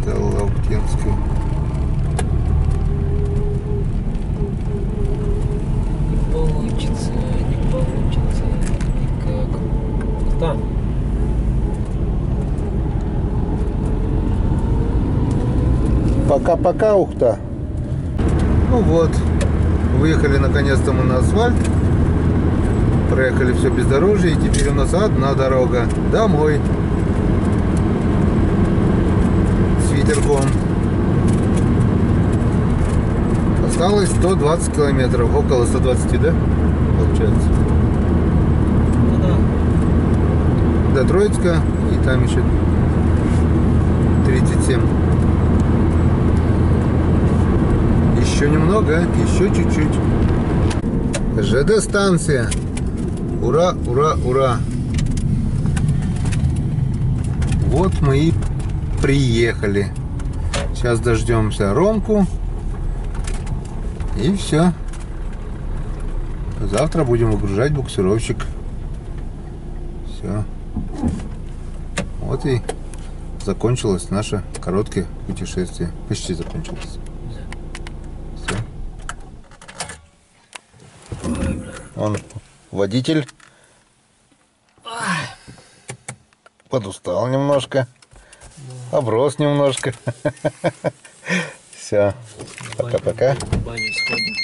S1: Стелла Ухтинская.
S2: Не получится никак. Там.
S1: Пока-пока, Ухта. Ну вот, Выехали наконец-то мы на асфальт. Проехали все бездорожье. И теперь у нас одна дорога. Домой. С ветерком. Осталось 120 километров. Около 120, да? Получается.
S2: Ну да.
S1: До Троицка. И там еще 37. Еще немного, еще чуть-чуть. ЖД станция. Ура, ура, ура. Вот мы и приехали. Сейчас дождемся Ромку. И все. Завтра будем выгружать буксировщик. Все. Вот и закончилось наше короткое путешествие. Почти закончилось. Все. Он водитель. Подустал немножко. Оброс немножко. Все. Пока-пока.
S2: В баню сходим.